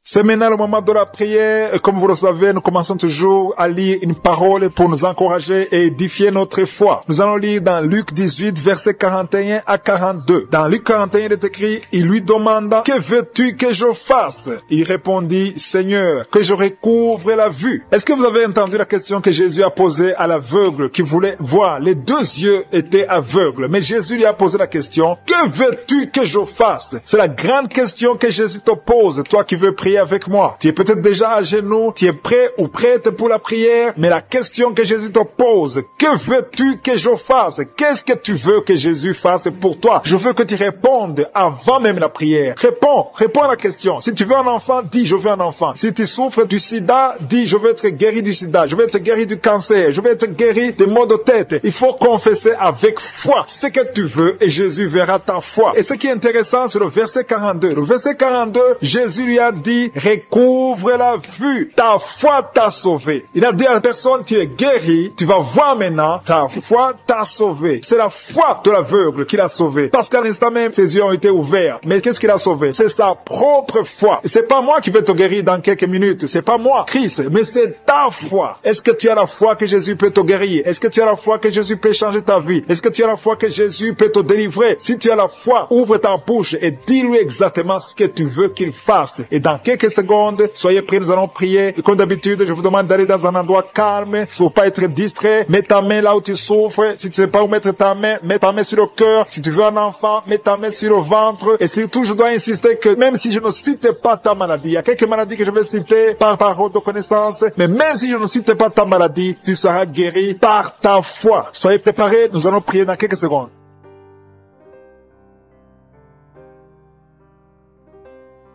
C'est maintenant le moment de la prière. Et comme vous le savez, nous commençons toujours à lire une parole pour nous encourager et édifier notre foi. Nous allons lire dans Luc 18, versets 41 à 42. Dans Luc 41, il est écrit, il lui demanda, que veux-tu que je fasse? Il répondit, Seigneur, que je recouvre la vue. Est-ce que vous avez entendu la question que Jésus a posée à l'aveugle qui voulait voir? Les deux yeux étaient aveugles, mais Jésus lui a posé la question, que veux-tu que je fasse? C'est la grande question que Jésus te pose, toi qui veux prier avec moi. Tu es peut-être déjà à genoux, tu es prêt ou prête pour la prière, mais la question que Jésus te pose, que veux-tu que je fasse? Qu'est-ce que tu veux que Jésus fasse pour toi? Je veux que tu répondes avant même la prière. Réponds à la question. Si tu veux un enfant, dis je veux un enfant. Si tu souffres du sida, dis je veux être guéri du sida, je veux être guéri du cancer, je veux être guéri des maux de tête. Il faut confesser avec foi ce que tu veux et Jésus verra ta foi. Et ce qui est intéressant, c'est le verset 42. Le verset 42, Jésus lui a dit, recouvre la vue, ta foi t'a sauvé. Il a dit à la personne, tu es guéri, tu vas voir maintenant, ta foi t'a sauvé. C'est la foi de l'aveugle qui l'a sauvé. Parce qu'à l'instant même, ses yeux ont été ouverts. Mais qu'est-ce qu'il a sauvé? C'est sa propre foi. Et c'est pas moi qui vais te guérir dans quelques minutes. C'est pas moi, Christ, mais c'est ta foi. Est-ce que tu as la foi que Jésus peut te guérir? Est-ce que tu as la foi que Jésus peut changer ta vie? Est-ce que tu as la foi que Jésus peut te délivrer? Si tu as la foi, ouvre ta bouche et dis-lui exactement ce que tu veux qu'il fasse. Et dans quelques secondes, soyez prêts, nous allons prier. Et comme d'habitude, je vous demande d'aller dans un endroit calme. Il ne faut pas être distrait. Mets ta main là où tu souffres. Si tu ne sais pas où mettre ta main, mets ta main sur le cœur. Si tu veux un enfant, mets ta main sur le ventre. Et surtout, je dois insister que même si je ne cite pas ta maladie, il y a quelques maladies que je vais citer par parole de connaissance, mais même si je ne cite pas ta maladie, tu seras guéri par ta foi. Soyez préparés, nous allons prier dans quelques secondes.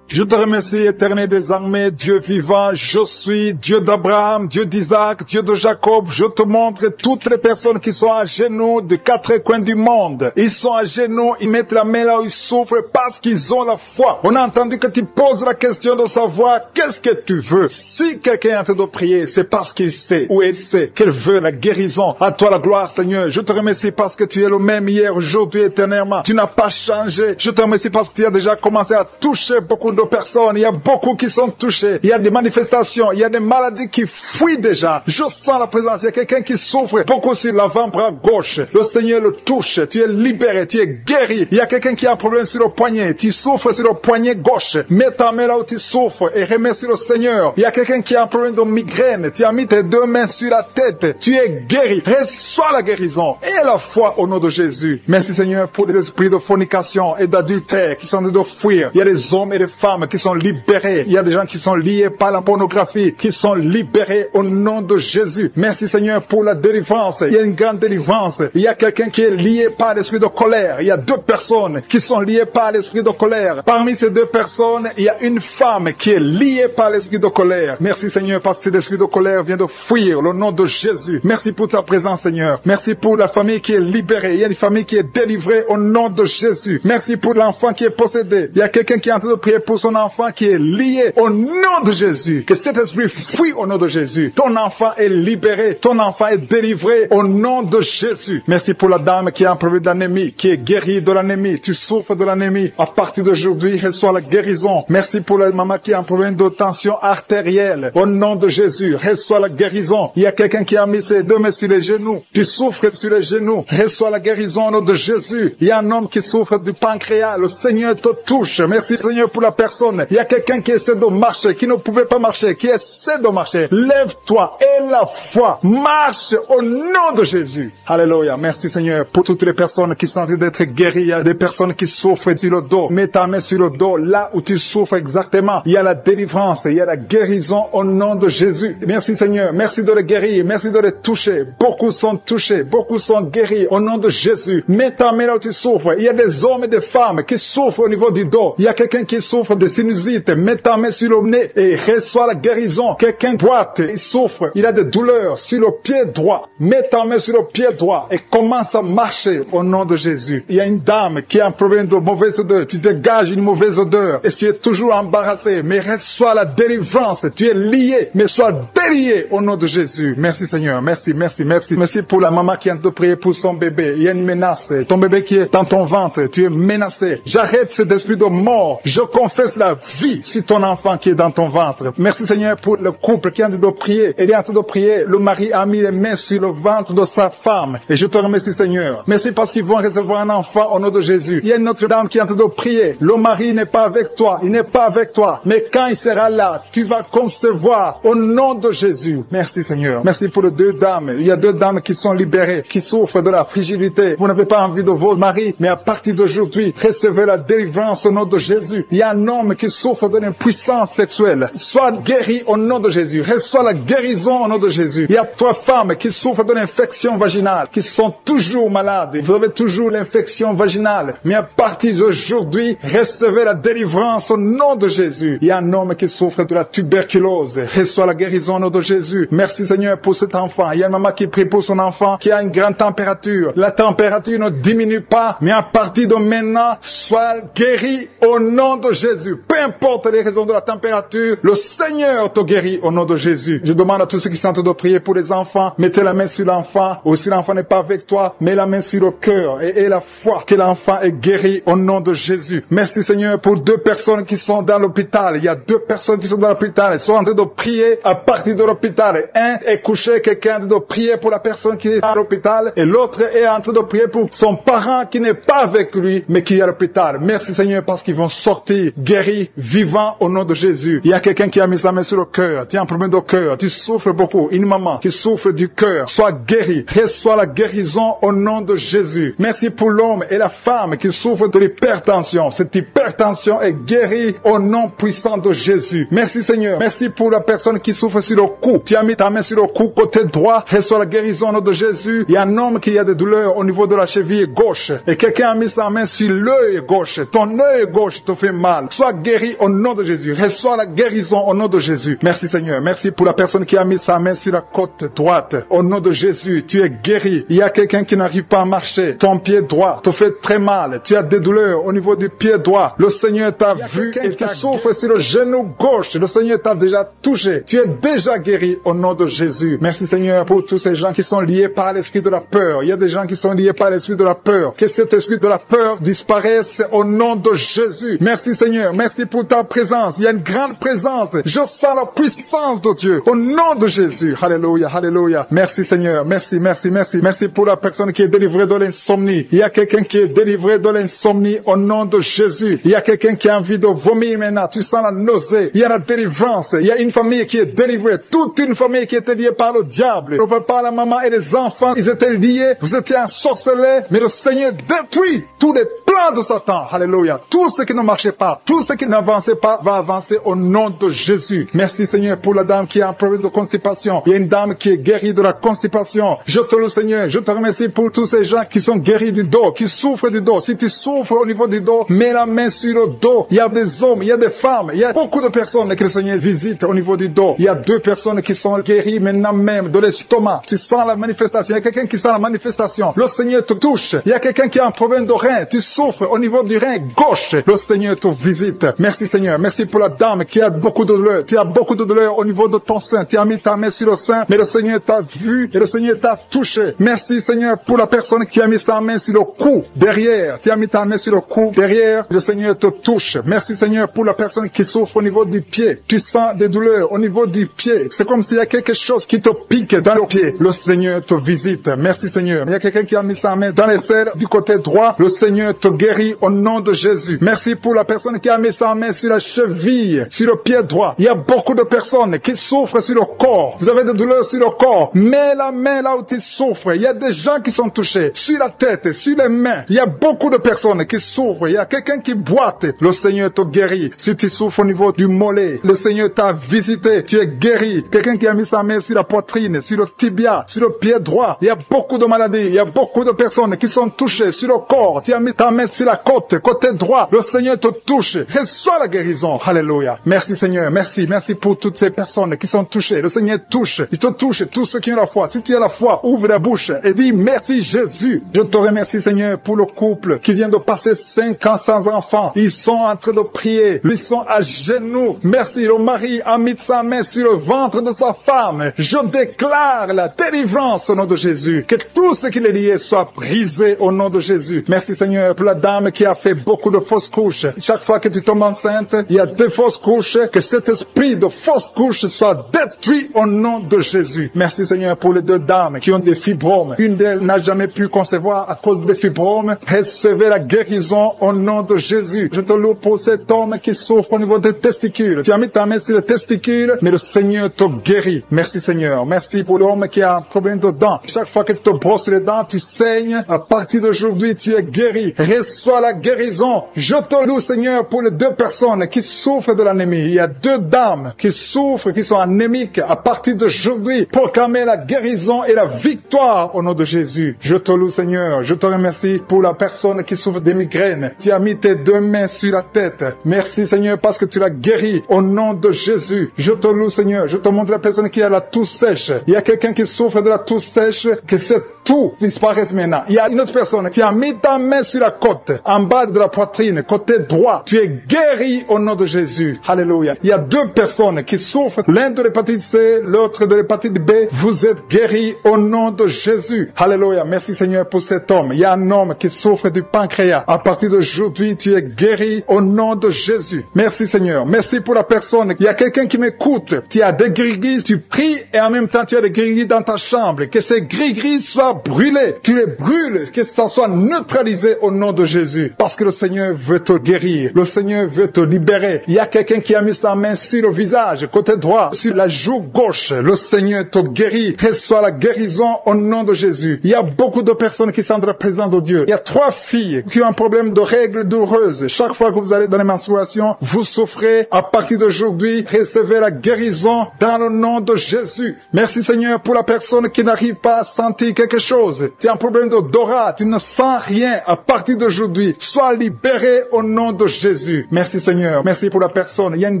Je te remercie, éternel des armées, Dieu vivant, je suis Dieu d'Abraham, Dieu d'Isaac, Dieu de Jacob. Je te montre toutes les personnes qui sont à genoux de quatre coins du monde. Ils sont à genoux, ils mettent la main là où ils souffrent parce qu'ils ont la foi. On a entendu que tu poses la question de savoir qu'est-ce que tu veux. Si quelqu'un est en train de prier, c'est parce qu'il sait ou elle sait qu'elle veut la guérison. À toi la gloire, Seigneur. Je te remercie parce que tu es le même hier, aujourd'hui, éternellement. Tu n'as pas changé. Je te remercie parce que tu as déjà commencé à toucher beaucoup de personnes, il y a beaucoup qui sont touchés, il y a des manifestations, il y a des maladies qui fuient déjà. Je sens la présence, il y a quelqu'un qui souffre beaucoup sur l'avant-bras gauche. Le Seigneur le touche, tu es libéré, tu es guéri. Il y a quelqu'un qui a un problème sur le poignet, tu souffres sur le poignet gauche. Mets ta main là où tu souffres et remercie le Seigneur. Il y a quelqu'un qui a un problème de migraine, tu as mis tes deux mains sur la tête, tu es guéri. Reçois la guérison et la foi au nom de Jésus. Merci Seigneur pour les esprits de fornication et d'adultère qui sont en train de fuir. Il y a des hommes et des femmes qui sont libérés. Il y a des gens qui sont liés par la pornographie, qui sont libérés au nom de Jésus. Merci Seigneur pour la délivrance. Il y a une grande délivrance. Il y a quelqu'un qui est lié par l'esprit de colère. Il y a deux personnes qui sont liées par l'esprit de colère. Parmi ces deux personnes, il y a une femme qui est liée par l'esprit de colère. Merci Seigneur parce que cet esprit de colère vient de fuir le nom de Jésus. Merci pour ta présence Seigneur. Merci pour la famille qui est libérée. Il y a une famille qui est délivrée au nom de Jésus. Merci pour l'enfant qui est possédé. Il y a quelqu'un qui est en train de prier pour son enfant qui est lié au nom de Jésus. Que cet esprit fuit au nom de Jésus. Ton enfant est libéré. Ton enfant est délivré au nom de Jésus. Merci pour la dame qui a un problème d'anémie, qui est guérie de l'anémie. Tu souffres de l'anémie. À partir d'aujourd'hui, reçois la guérison. Merci pour la maman qui a un problème de tension artérielle. Au nom de Jésus, reçois la guérison. Il y a quelqu'un qui a mis ses deux mains sur les genoux. Tu souffres sur les genoux. Reçois la guérison au nom de Jésus. Il y a un homme qui souffre du pancréas. Le Seigneur te touche. Merci Seigneur pour la personne. Il y a quelqu'un qui essaie de marcher, qui ne pouvait pas marcher, qui essaie de marcher. Lève-toi et la foi marche au nom de Jésus. Alléluia. Merci Seigneur pour toutes les personnes qui sont en train d'être guéries. Il y a des personnes qui souffrent sur le dos. Mets ta main sur le dos, là où tu souffres exactement. Il y a la délivrance, il y a la guérison au nom de Jésus. Merci Seigneur. Merci de les guérir. Merci de les toucher. Beaucoup sont touchés. Beaucoup sont guéris au nom de Jésus. Mets ta main là où tu souffres. Il y a des hommes et des femmes qui souffrent au niveau du dos. Il y a quelqu'un qui souffre de sinusite. Mets ta main sur le nez et reçois la guérison. Quelqu'un boite, il souffre, il a des douleurs sur le pied droit. Mets ta main sur le pied droit et commence à marcher au nom de Jésus. Il y a une dame qui a un problème de mauvaise odeur. Tu dégages une mauvaise odeur et tu es toujours embarrassé. Mais reçois la délivrance. Tu es lié, mais sois délié au nom de Jésus. Merci Seigneur. Merci, merci, merci. Merci pour la maman qui vient de prier pour son bébé. Il y a une menace. Ton bébé qui est dans ton ventre, tu es menacé. J'arrête cet esprit de mort. Je confesse manifeste la vie sur ton enfant qui est dans ton ventre. Merci Seigneur pour le couple qui est en train de prier. Il est en train de prier. Le mari a mis les mains sur le ventre de sa femme. Et je te remercie Seigneur. Merci parce qu'ils vont recevoir un enfant au nom de Jésus. Il y a une autre dame qui est en train de prier. Le mari n'est pas avec toi. Il n'est pas avec toi. Mais quand il sera là, tu vas concevoir au nom de Jésus. Merci Seigneur. Merci pour les deux dames. Il y a deux dames qui sont libérées, qui souffrent de la frigidité. Vous n'avez pas envie de votre mari, mais à partir d'aujourd'hui, recevez la délivrance au nom de Jésus. Il y a un homme qui souffre d'une impuissance sexuelle. Sois guéri au nom de Jésus. Reçois la guérison au nom de Jésus. Il y a trois femmes qui souffrent d'une infection vaginale, qui sont toujours malades. Vous avez toujours l'infection vaginale. Mais à partir d'aujourd'hui, recevez la délivrance au nom de Jésus. Il y a un homme qui souffre de la tuberculose. Reçois la guérison au nom de Jésus. Merci Seigneur pour cet enfant. Il y a une maman qui prie pour son enfant qui a une grande température. La température ne diminue pas, mais à partir de maintenant, sois guéri au nom de Jésus. Peu importe les raisons de la température, le Seigneur te guérit au nom de Jésus. Je demande à tous ceux qui sont en train de prier pour les enfants, mettez la main sur l'enfant, ou si l'enfant n'est pas avec toi, mets la main sur le cœur et la foi que l'enfant est guéri au nom de Jésus. Merci Seigneur pour deux personnes qui sont dans l'hôpital. Il y a deux personnes qui sont dans l'hôpital. Ils sont en train de prier à partir de l'hôpital. Un est couché, quelqu'un de prier pour la personne qui est à l'hôpital, et l'autre est en train de prier pour son parent qui n'est pas avec lui, mais qui est à l'hôpital. Merci Seigneur parce qu'ils vont sortir guéris, vivants au nom de Jésus. Il y a quelqu'un qui a mis sa main sur le cœur. Tu as un problème de cœur. Tu souffres beaucoup. Une maman qui souffre du cœur. Sois guéri. Reçois la guérison au nom de Jésus. Merci pour l'homme et la femme qui souffrent de l'hypertension. Cette hypertension est guérie au nom puissant de Jésus. Merci Seigneur. Merci pour la personne qui souffre sur le cou. Tu as mis ta main sur le cou côté droit. Reçois la guérison au nom de Jésus. Il y a un homme qui a des douleurs au niveau de la cheville gauche. Et quelqu'un a mis sa main sur l'œil gauche. Ton œil gauche te fait mal. Sois guéri au nom de Jésus. Reçois la guérison au nom de Jésus. Merci Seigneur. Merci pour la personne qui a mis sa main sur la côte droite. Au nom de Jésus, tu es guéri. Il y a quelqu'un qui n'arrive pas à marcher. Ton pied droit te fait très mal. Tu as des douleurs au niveau du pied droit. Le Seigneur t'a vu et tu souffres sur le genou gauche. Le Seigneur t'a déjà touché. Tu es déjà guéri au nom de Jésus. Merci Seigneur pour tous ces gens qui sont liés par l'esprit de la peur. Il y a des gens qui sont liés par l'esprit de la peur. Que cet esprit de la peur disparaisse au nom de Jésus. Merci Seigneur. Merci pour ta présence. Il y a une grande présence. Je sens la puissance de Dieu au nom de Jésus. Alléluia, alléluia. Merci Seigneur. Merci, merci, merci. Merci pour la personne qui est délivrée de l'insomnie. Il y a quelqu'un qui est délivré de l'insomnie au nom de Jésus. Il y a quelqu'un qui a envie de vomir maintenant. Tu sens la nausée. Il y a la délivrance. Il y a une famille qui est délivrée. Toute une famille qui était liée par le diable. Le papa, la maman et les enfants, ils étaient liés. Vous étiez ensorcelés. Mais le Seigneur détruit tous les plans de Satan. Alléluia. Tout ce qui ne marchait pas, tout ce qui n'avançait pas va avancer au nom de Jésus. Merci Seigneur pour la dame qui a un problème de constipation. Il y a une dame qui est guérie de la constipation. Je te loue Seigneur. Je te remercie pour tous ces gens qui sont guéris du dos, qui souffrent du dos. Si tu souffres au niveau du dos, mets la main sur le dos. Il y a des hommes, il y a des femmes, il y a beaucoup de personnes que le Seigneur visite au niveau du dos. Il y a deux personnes qui sont guéries maintenant même de l'estomac. Tu sens la manifestation. Il y a quelqu'un qui sent la manifestation. Le Seigneur te touche. Il y a quelqu'un qui a un problème de rein. Tu souffres au niveau du rein gauche. Le Seigneur te visite. Merci Seigneur. Merci pour la dame qui a beaucoup de douleur. Tu as beaucoup de douleur au niveau de ton sein. Tu as mis ta main sur le sein, mais le Seigneur t'a vu et le Seigneur t'a touché. Merci Seigneur pour la personne qui a mis sa main sur le cou derrière. Tu as mis ta main sur le cou derrière. Le Seigneur te touche. Merci Seigneur pour la personne qui souffre au niveau du pied. Tu sens des douleurs au niveau du pied. C'est comme s'il y a quelque chose qui te pique dans le pied. Le Seigneur te visite. Merci Seigneur. Il y a quelqu'un qui a mis sa main dans les selles du côté droit. Le Seigneur te guérit au nom de Jésus. Merci pour la personne qui a mis sa main sur la cheville, sur le pied droit. Il y a beaucoup de personnes qui souffrent sur le corps. Vous avez des douleurs sur le corps. Mets la main là où tu souffres. Il y a des gens qui sont touchés. Sur la tête, sur les mains. Il y a beaucoup de personnes qui souffrent. Il y a quelqu'un qui boite. Le Seigneur te guérit. Si tu souffres au niveau du mollet, le Seigneur t'a visité. Tu es guéri. Quelqu'un qui a mis sa main sur la poitrine, sur le tibia, sur le pied droit. Il y a beaucoup de maladies. Il y a beaucoup de personnes qui sont touchées sur le corps. Tu as mis ta main sur la côte, côté droit. Le Seigneur te touche. Reçois la guérison. Alléluia. Merci Seigneur. Merci. Merci pour toutes ces personnes qui sont touchées. Le Seigneur touche. Il te touche. Tous ceux qui ont la foi. Si tu as la foi, ouvre la bouche et dis merci Jésus. Je te remercie Seigneur pour le couple qui vient de passer 5 ans sans enfant. Ils sont en train de prier. Ils sont à genoux. Merci. Le mari a mis sa main sur le ventre de sa femme. Je déclare la délivrance au nom de Jésus. Que tout ce qui est lié soit brisé au nom de Jésus. Merci Seigneur pour la dame qui a fait beaucoup de fausses couches. Chaque fois que tu tombes enceinte, il y a des fausses couches, que cet esprit de fausse couche soit détruit au nom de Jésus. Merci Seigneur pour les deux dames qui ont des fibromes. Une d'elles n'a jamais pu concevoir à cause des fibromes. Recevez la guérison au nom de Jésus. Je te loue pour cet homme qui souffre au niveau des testicules. Tu as mis ta main sur le testicule, mais le Seigneur te guérit. Merci Seigneur. Merci pour l'homme qui a un problème de dents. Chaque fois que tu te brosses les dents, tu saignes. À partir d'aujourd'hui, tu es guéri. Reçois la guérison. Je te loue Seigneur pour les deux personnes qui souffrent de l'anémie. Il y a deux dames qui souffrent, qui sont anémiques. À partir d'aujourd'hui, proclamez la guérison et la victoire au nom de Jésus. Je te loue Seigneur. Je te remercie pour la personne qui souffre des migraines. Tu as mis tes deux mains sur la tête. Merci Seigneur parce que tu l'as guéri au nom de Jésus. Je te loue Seigneur. Je te montre la personne qui a la toux sèche. Il y a quelqu'un qui souffre de la toux sèche, que cette toux disparaisse maintenant. Il y a une autre personne qui a mis ta main sur la côte, en bas de la poitrine, côté droit. Tu es guéri au nom de Jésus. Alléluia. Il y a deux personnes qui souffrent, l'un de l'hépatite C, l'autre de l'hépatite B. Vous êtes guéris au nom de Jésus. Alléluia. Merci Seigneur pour cet homme. Il y a un homme qui souffre du pancréas. À partir d'aujourd'hui, tu es guéri au nom de Jésus. Merci Seigneur. Merci pour la personne. Il y a quelqu'un qui m'écoute. Tu as des gris-gris, tu pries et en même temps tu as des gris-gris dans ta chambre. Que ces gris-gris soient brûlés. Tu les brûles. Que ça soit neutralisé au nom de Jésus. Parce que le Seigneur veut te guérir. Le Seigneur veut te libérer. Il y a quelqu'un qui a mis sa main sur le visage, côté droit, sur la joue gauche. Le Seigneur te guérit. Reçois la guérison au nom de Jésus. Il y a beaucoup de personnes qui sont dans la présence de Dieu. Il y a 3 filles qui ont un problème de règles douloureuses. Chaque fois que vous allez dans les menstruations, vous souffrez. À partir d'aujourd'hui, recevez la guérison dans le nom de Jésus. Merci Seigneur pour la personne qui n'arrive pas à sentir quelque chose. Tu as un problème d'odorat, tu ne sens rien. À partir d'aujourd'hui, sois libéré au nom de Jésus. Merci Seigneur. Merci pour la personne. Il y a une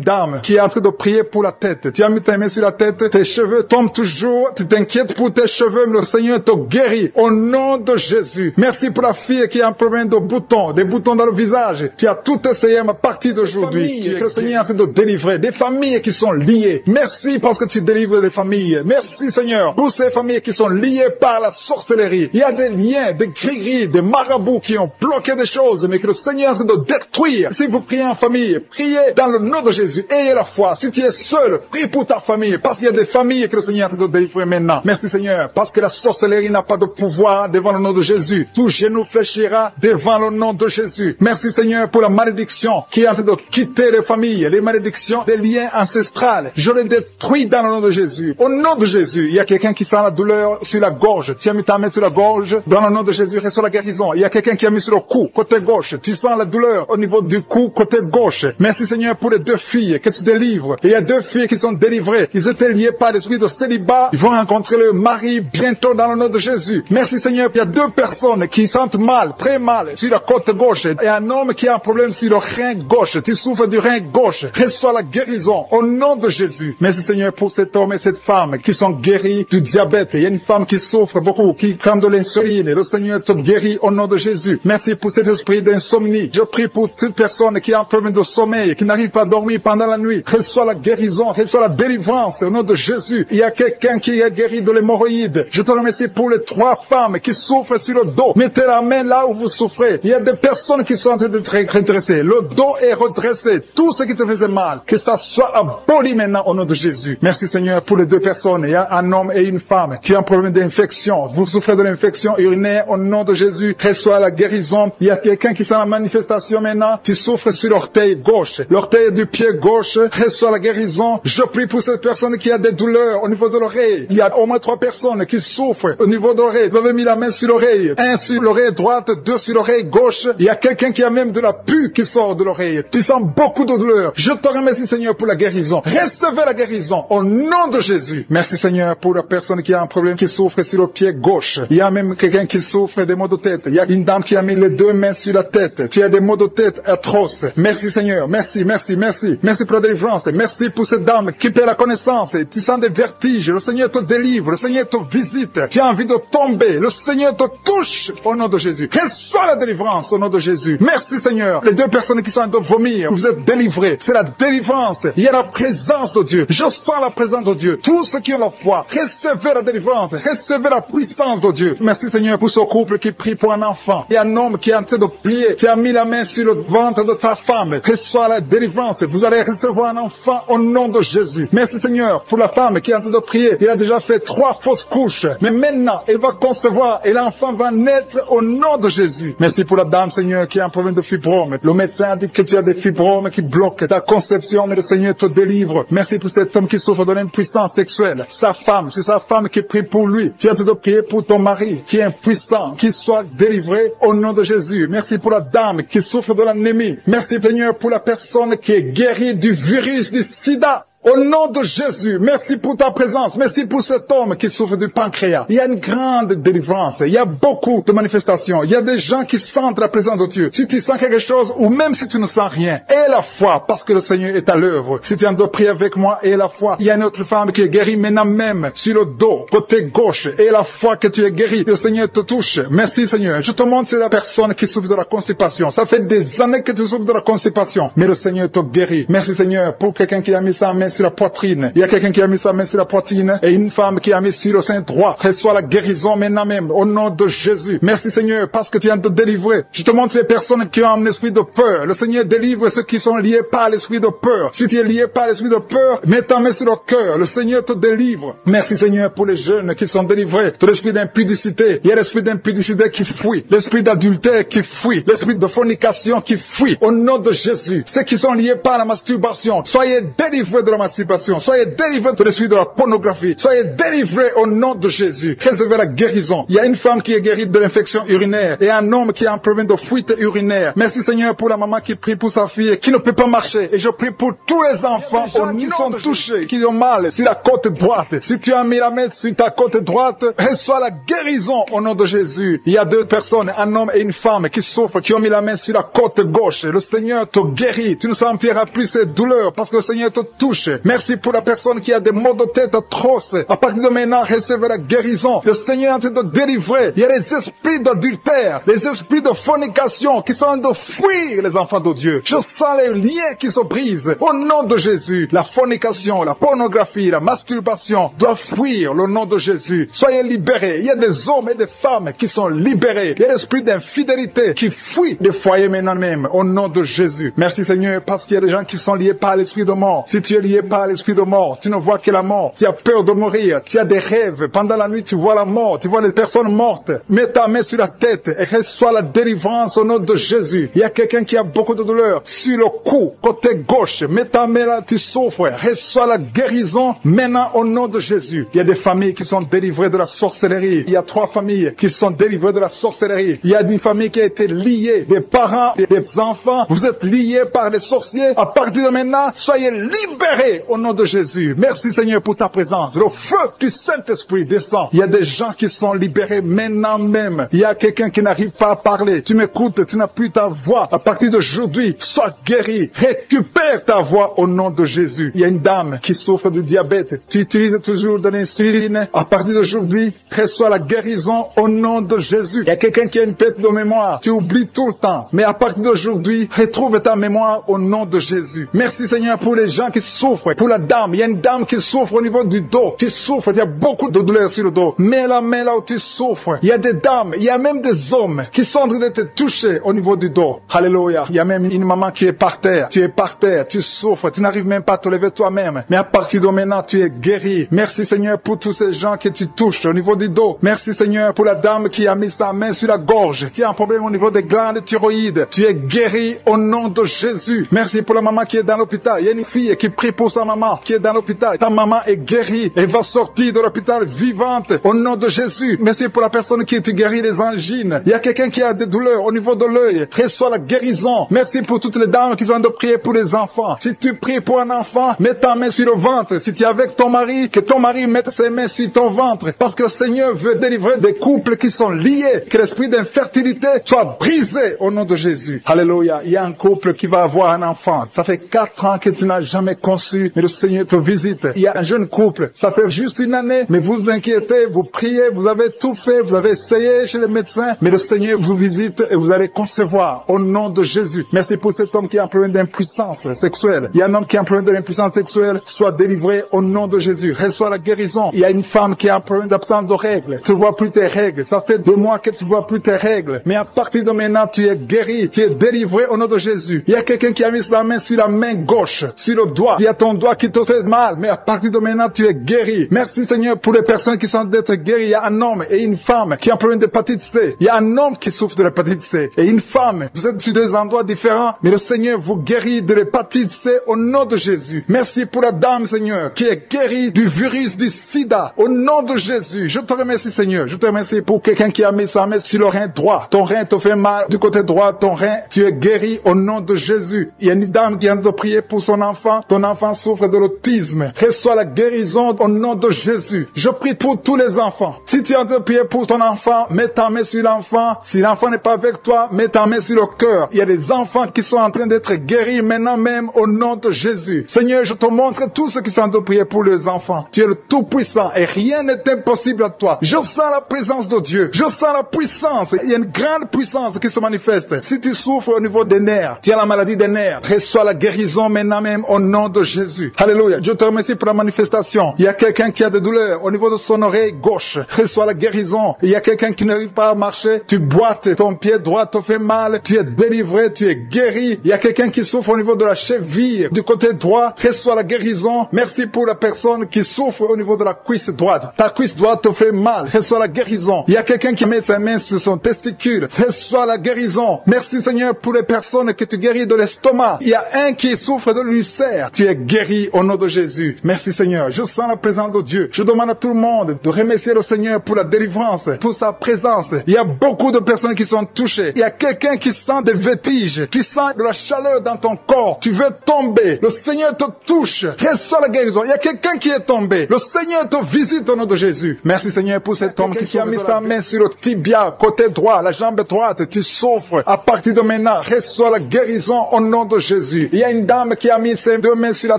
dame qui est en train de prier pour la tête. Tu as mis ta main sur la tête, tes cheveux tombent toujours. Tu t'inquiètes pour tes cheveux, mais le Seigneur te guérit au nom de Jésus. Merci pour la fille qui a un problème de boutons, des boutons dans le visage. Tu as tout essayé à partir d'aujourd'hui. Que le Seigneur est en train de délivrer des familles qui sont liées. Merci parce que tu délivres les familles. Merci Seigneur pour ces familles qui sont liées par la sorcellerie. Il y a des liens, des gris-gris, des marabouts qui ont bloqué des choses, mais que le Seigneur est en train de détruire. Si vous priez en famille, priez dans le nom de Jésus. Ayez la foi. Si tu es seul, prie pour ta famille, parce qu'il y a des familles que le Seigneur est en train de délivrer maintenant. Merci Seigneur, parce que la sorcellerie n'a pas de pouvoir devant le nom de Jésus. Tout genou fléchira devant le nom de Jésus. Merci Seigneur pour la malédiction qui est en train de quitter les familles, les malédictions des liens ancestrales. Je les détruis dans le nom de Jésus. Au nom de Jésus, il y a quelqu'un qui sent la douleur sur la gorge. Tu as mis ta main sur la gorge. Dans le nom de Jésus, reçois la guérison. Il y a quelqu'un qui a mis sur le cou, côté gauche. Tu sens la douleur au niveau du cou, côté gauche. Merci Seigneur pour les 2 filles que tu délivres. Il y a 2 filles qui sont délivrées. Ils étaient liés par l'esprit de célibat. Ils vont rencontrer le mari bientôt dans le nom de Jésus. Merci Seigneur. Il y a 2 personnes qui sentent mal, très mal, sur la côte gauche. Et un homme qui a un problème sur le rein gauche. Tu souffres du rein gauche. Reçois la guérison au nom de Jésus. Merci Seigneur pour cet homme et cette femme qui sont guéris du diabète. Il y a une femme qui souffre beaucoup, qui prend de l'insuline. Le Seigneur te guérit au nom de Jésus. Merci pour cet esprit d'insomnie. Je prie pour toute personne qui a un problème de sommeil, qui n'arrive pas à dormir pendant la nuit. Reçois la guérison, reçois la délivrance au nom de Jésus. Il y a quelqu'un qui est guéri de l'hémorroïde. Je te remercie pour les 3 femmes qui souffrent sur le dos. Mettez la main là où vous souffrez. Il y a des personnes qui sont en train de te redresser. Le dos est redressé. Tout ce qui te faisait mal, que ça soit aboli maintenant au nom de Jésus. Merci Seigneur pour les 2 personnes. Il y a un homme et une femme qui ont un problème d'infection. Vous souffrez de l'infection urinaire au nom de Jésus. Reçois la guérison. Il y a quelqu'un qui sent la manifestation maintenant. Tu souffres sur l'orteil gauche. L'orteil du pied gauche. Reçois la guérison. Je prie pour cette personne qui a des douleurs au niveau de l'oreille. Il y a au moins 3 personnes qui souffrent au niveau de l'oreille. Vous avez mis la main sur l'oreille. 1 sur l'oreille droite, 2 sur l'oreille gauche. Il y a quelqu'un qui a même de la pus qui sort de l'oreille. Tu sens beaucoup de douleur. Je te remercie Seigneur pour la guérison. Recevez la guérison au nom de Jésus. Merci Seigneur pour la personne qui a un problème, qui souffre sur le pied gauche. Il y a même quelqu'un qui souffre des maux de tête. Il y a une dame qui a mis les 2 mains sur la tête. Tu as des maux de tête atroces. Merci Seigneur. Merci, merci, merci. Merci pour la délivrance. Merci pour cette dame qui perd la connaissance. Tu sens des vertiges. Le Seigneur te délivre. Le Seigneur te visite. Tu as envie de tomber. Le Seigneur te touche au nom de Jésus. Reçois la délivrance au nom de Jésus. Merci Seigneur. Les 2 personnes qui sont en train de vomir, vous êtes délivrés. C'est la délivrance. Il y a la présence de Dieu. Je sens la présence de Dieu. Tous ceux qui ont la foi, recevez la délivrance. Recevez la puissance de Dieu. Merci Seigneur pour ce couple qui prie pour un enfant. Il y a un homme qui est en train de prier. Tu as mis la main sur le ventre de ta femme, reçois la délivrance. Vous allez recevoir un enfant au nom de Jésus. Merci Seigneur pour la femme qui est en train de prier. Il a déjà fait 3 fausses couches. Mais maintenant, elle va concevoir et l'enfant va naître au nom de Jésus. Merci pour la dame, Seigneur, qui a un problème de fibrome. Le médecin a dit que tu as des fibromes qui bloquent ta conception, mais le Seigneur te délivre. Merci pour cet homme qui souffre de l'impuissance sexuelle. Sa femme, c'est sa femme qui prie pour lui. Tu as de prier pour ton mari qui est impuissant, qu'il soit délivré au nom de Jésus. Merci pour la dame qui souffre de l'anémie. Merci Seigneur pour la personne qui est guérie du virus du sida. Au nom de Jésus, merci pour ta présence. Merci pour cet homme qui souffre du pancréas. Il y a une grande délivrance. Il y a beaucoup de manifestations. Il y a des gens qui sentent la présence de Dieu. Si tu sens quelque chose ou même si tu ne sens rien, aie la foi parce que le Seigneur est à l'œuvre. Si tu es en train de prier avec moi, aie la foi. Il y a une autre femme qui est guérie maintenant même sur le dos, côté gauche. Aie la foi que tu es guérie. Le Seigneur te touche. Merci Seigneur. Je te montre c'est la personne qui souffre de la constipation. Ça fait des années que tu souffres de la constipation. Mais le Seigneur te guérit. Merci Seigneur pour quelqu'un qui a mis sa main sur la poitrine. Il y a quelqu'un qui a mis sa main sur la poitrine et une femme qui a mis sur le sein droit. Reçois la guérison maintenant même au nom de Jésus. Merci Seigneur parce que tu viens de délivrer. Je te montre les personnes qui ont un esprit de peur. Le Seigneur délivre ceux qui sont liés par l'esprit de peur. Si tu es lié par l'esprit de peur, mets ta main sur le cœur. Le Seigneur te délivre. Merci Seigneur pour les jeunes qui sont délivrés de l'esprit d'impudicité. Il y a l'esprit d'impudicité qui fuit. L'esprit d'adultère qui fuit. L'esprit de fornication qui fuit. Au nom de Jésus. Ceux qui sont liés par la masturbation, soyez délivrés de la masturbation. Soyez délivrés de l'esprit de la pornographie. Soyez délivrés au nom de Jésus. Recevez la guérison. Il y a une femme qui est guérie de l'infection urinaire et un homme qui a un problème de fuite urinaire. Merci Seigneur pour la maman qui prie pour sa fille qui ne peut pas marcher. Et je prie pour tous les enfants qui sont touchés, qui ont mal sur la côte droite. Si tu as mis la main sur ta côte droite, reçois la guérison au nom de Jésus. Il y a 2 personnes, un homme et une femme qui souffrent, qui ont mis la main sur la côte gauche. Le Seigneur te guérit. Tu ne sentiras plus ces douleurs parce que le Seigneur te touche. Merci pour la personne qui a des maux de tête atroces. À partir de maintenant, recevez la guérison. Le Seigneur est en train de délivrer. Il y a les esprits d'adultère, les esprits de fornication qui sont en train de fuir les enfants de Dieu. Je sens les liens qui se brisent. Au nom de Jésus, la fornication, la pornographie, la masturbation doivent fuir le nom de Jésus. Soyez libérés. Il y a des hommes et des femmes qui sont libérés. Il y a l'esprit d'infidélité qui fuit des foyers maintenant même. Au nom de Jésus. Merci Seigneur parce qu'il y a des gens qui sont liés par l'esprit de mort. Si tu es lié par l'esprit de mort, tu ne vois que la mort, tu as peur de mourir, tu as des rêves, pendant la nuit tu vois la mort, tu vois les personnes mortes, mets ta main sur la tête et reçois la délivrance au nom de Jésus. Il y a quelqu'un qui a beaucoup de douleur sur le cou, côté gauche, mets ta main là, tu souffres, reçois la guérison maintenant au nom de Jésus. Il y a des familles qui sont délivrées de la sorcellerie, il y a 3 familles qui sont délivrées de la sorcellerie, il y a une famille qui a été liée, des parents, des enfants, vous êtes liés par les sorciers, à partir de maintenant, soyez libérés au nom de Jésus. Merci Seigneur pour ta présence. Le feu du Saint-Esprit descend. Il y a des gens qui sont libérés maintenant même. Il y a quelqu'un qui n'arrive pas à parler. Tu m'écoutes, tu n'as plus ta voix. À partir d'aujourd'hui, sois guéri. Récupère ta voix au nom de Jésus. Il y a une dame qui souffre de diabète. Tu utilises toujours de l'insuline. À partir d'aujourd'hui, reçois la guérison au nom de Jésus. Il y a quelqu'un qui a une perte de mémoire. Tu oublies tout le temps. Mais à partir d'aujourd'hui, retrouve ta mémoire au nom de Jésus. Merci Seigneur pour les gens qui souffrent. Pour la dame, il y a une dame qui souffre au niveau du dos, qui souffre, il y a beaucoup de douleurs sur le dos. Mets la main là où tu souffres. Il y a des dames, il y a même des hommes qui sont en train d'être touchés au niveau du dos. Alléluia. Il y a même une maman qui est par terre. Tu es par terre, tu souffres, tu n'arrives même pas à te lever toi-même. Mais à partir de maintenant, tu es guéri. Merci Seigneur pour tous ces gens que tu touches au niveau du dos. Merci Seigneur pour la dame qui a mis sa main sur la gorge. Tu as un problème au niveau des glandes thyroïdes. Tu es guéri au nom de Jésus. Merci pour la maman qui est dans l'hôpital. Il y a une fille qui prie pour sa maman qui est dans l'hôpital. Ta maman est guérie. Elle va sortir de l'hôpital vivante au nom de Jésus. Merci pour la personne qui te guérit des angines. Il y a quelqu'un qui a des douleurs au niveau de l'œil. Reçois la guérison. Merci pour toutes les dames qui sont de prier pour les enfants. Si tu pries pour un enfant, mets ta main sur le ventre. Si tu es avec ton mari, que ton mari mette ses mains sur ton ventre. Parce que le Seigneur veut délivrer des couples qui sont liés. Que l'esprit d'infertilité soit brisé au nom de Jésus. Alléluia. Il y a un couple qui va avoir un enfant. Ça fait 4 ans que tu n'as jamais conçu. dessus, mais le Seigneur te visite. Il y a un jeune couple, ça fait juste une année, mais vous vous inquiétez, vous priez, vous avez tout fait, vous avez essayé chez les médecins, mais le Seigneur vous visite et vous allez concevoir au nom de Jésus. Merci pour cet homme qui a un problème d'impuissance sexuelle. Il y a un homme qui a un problème de l'impuissance sexuelle, soit délivré au nom de Jésus. Reçois la guérison. Il y a une femme qui a un problème d'absence de règles. Tu ne vois plus tes règles. Ça fait 2 mois que tu ne vois plus tes règles. Mais à partir de maintenant, tu es guéri, tu es délivré au nom de Jésus. Il y a quelqu'un qui a mis la main sur la main gauche, sur le doigt. Il y a ton doigt qui te fait mal, mais à partir de maintenant, tu es guéri. Merci Seigneur pour les personnes qui sont d'être guéries. Il y a un homme et une femme qui ont un problème d'hépatite C. Il y a un homme qui souffre de l'hépatite C et une femme. Vous êtes sur 2 endroits différents, mais le Seigneur vous guérit de l'hépatite C au nom de Jésus. Merci pour la dame, Seigneur, qui est guérie du virus du sida au nom de Jésus. Je te remercie, Seigneur. Je te remercie pour quelqu'un qui a mis sa main sur le rein droit. Ton rein te fait mal du côté droit, ton rein, tu es guéri au nom de Jésus. Il y a une dame qui vient de prier pour son enfant. Ton enfant souffre de l'autisme. Reçois la guérison au nom de Jésus. Je prie pour tous les enfants. Si tu es en train de prier pour ton enfant, mets ta main sur l'enfant. Si l'enfant n'est pas avec toi, mets ta main sur le cœur. Il y a des enfants qui sont en train d'être guéris maintenant même au nom de Jésus. Seigneur, je te montre tous ceux qui sont en train de prier pour les enfants. Tu es le Tout-Puissant et rien n'est impossible à toi. Je sens la présence de Dieu. Je sens la puissance. Il y a une grande puissance qui se manifeste. Si tu souffres au niveau des nerfs, tu as la maladie des nerfs, reçois la guérison maintenant même au nom de Jésus. Alléluia. Je te remercie pour la manifestation. Il y a quelqu'un qui a des douleurs au niveau de son oreille gauche. Reçois la guérison. Il y a quelqu'un qui n'arrive pas à marcher. Tu boites, ton pied droit te fait mal. Tu es délivré, tu es guéri. Il y a quelqu'un qui souffre au niveau de la cheville du côté droit. Reçois la guérison. Merci pour la personne qui souffre au niveau de la cuisse droite. Ta cuisse droite te fait mal. Reçois la guérison. Il y a quelqu'un qui met sa main sur son testicule. Reçois la guérison. Merci Seigneur pour les personnes que tu guéris de l'estomac. Il y a un qui souffre de l'ulcère. Tu es guéri au nom de Jésus. Merci Seigneur. Je sens la présence de Dieu. Je demande à tout le monde de remercier le Seigneur pour la délivrance, pour sa présence. Il y a beaucoup de personnes qui sont touchées. Il y a quelqu'un qui sent des vertiges. Tu sens de la chaleur dans ton corps. Tu veux tomber. Le Seigneur te touche. Reçois la guérison. Il y a quelqu'un qui est tombé. Le Seigneur te visite au nom de Jésus. Merci Seigneur pour cet homme qui a mis sa main sur le tibia, côté droit, la jambe droite. Tu souffres. À partir de maintenant, reçois la guérison au nom de Jésus. Il y a une dame qui a mis ses 2 mains sur la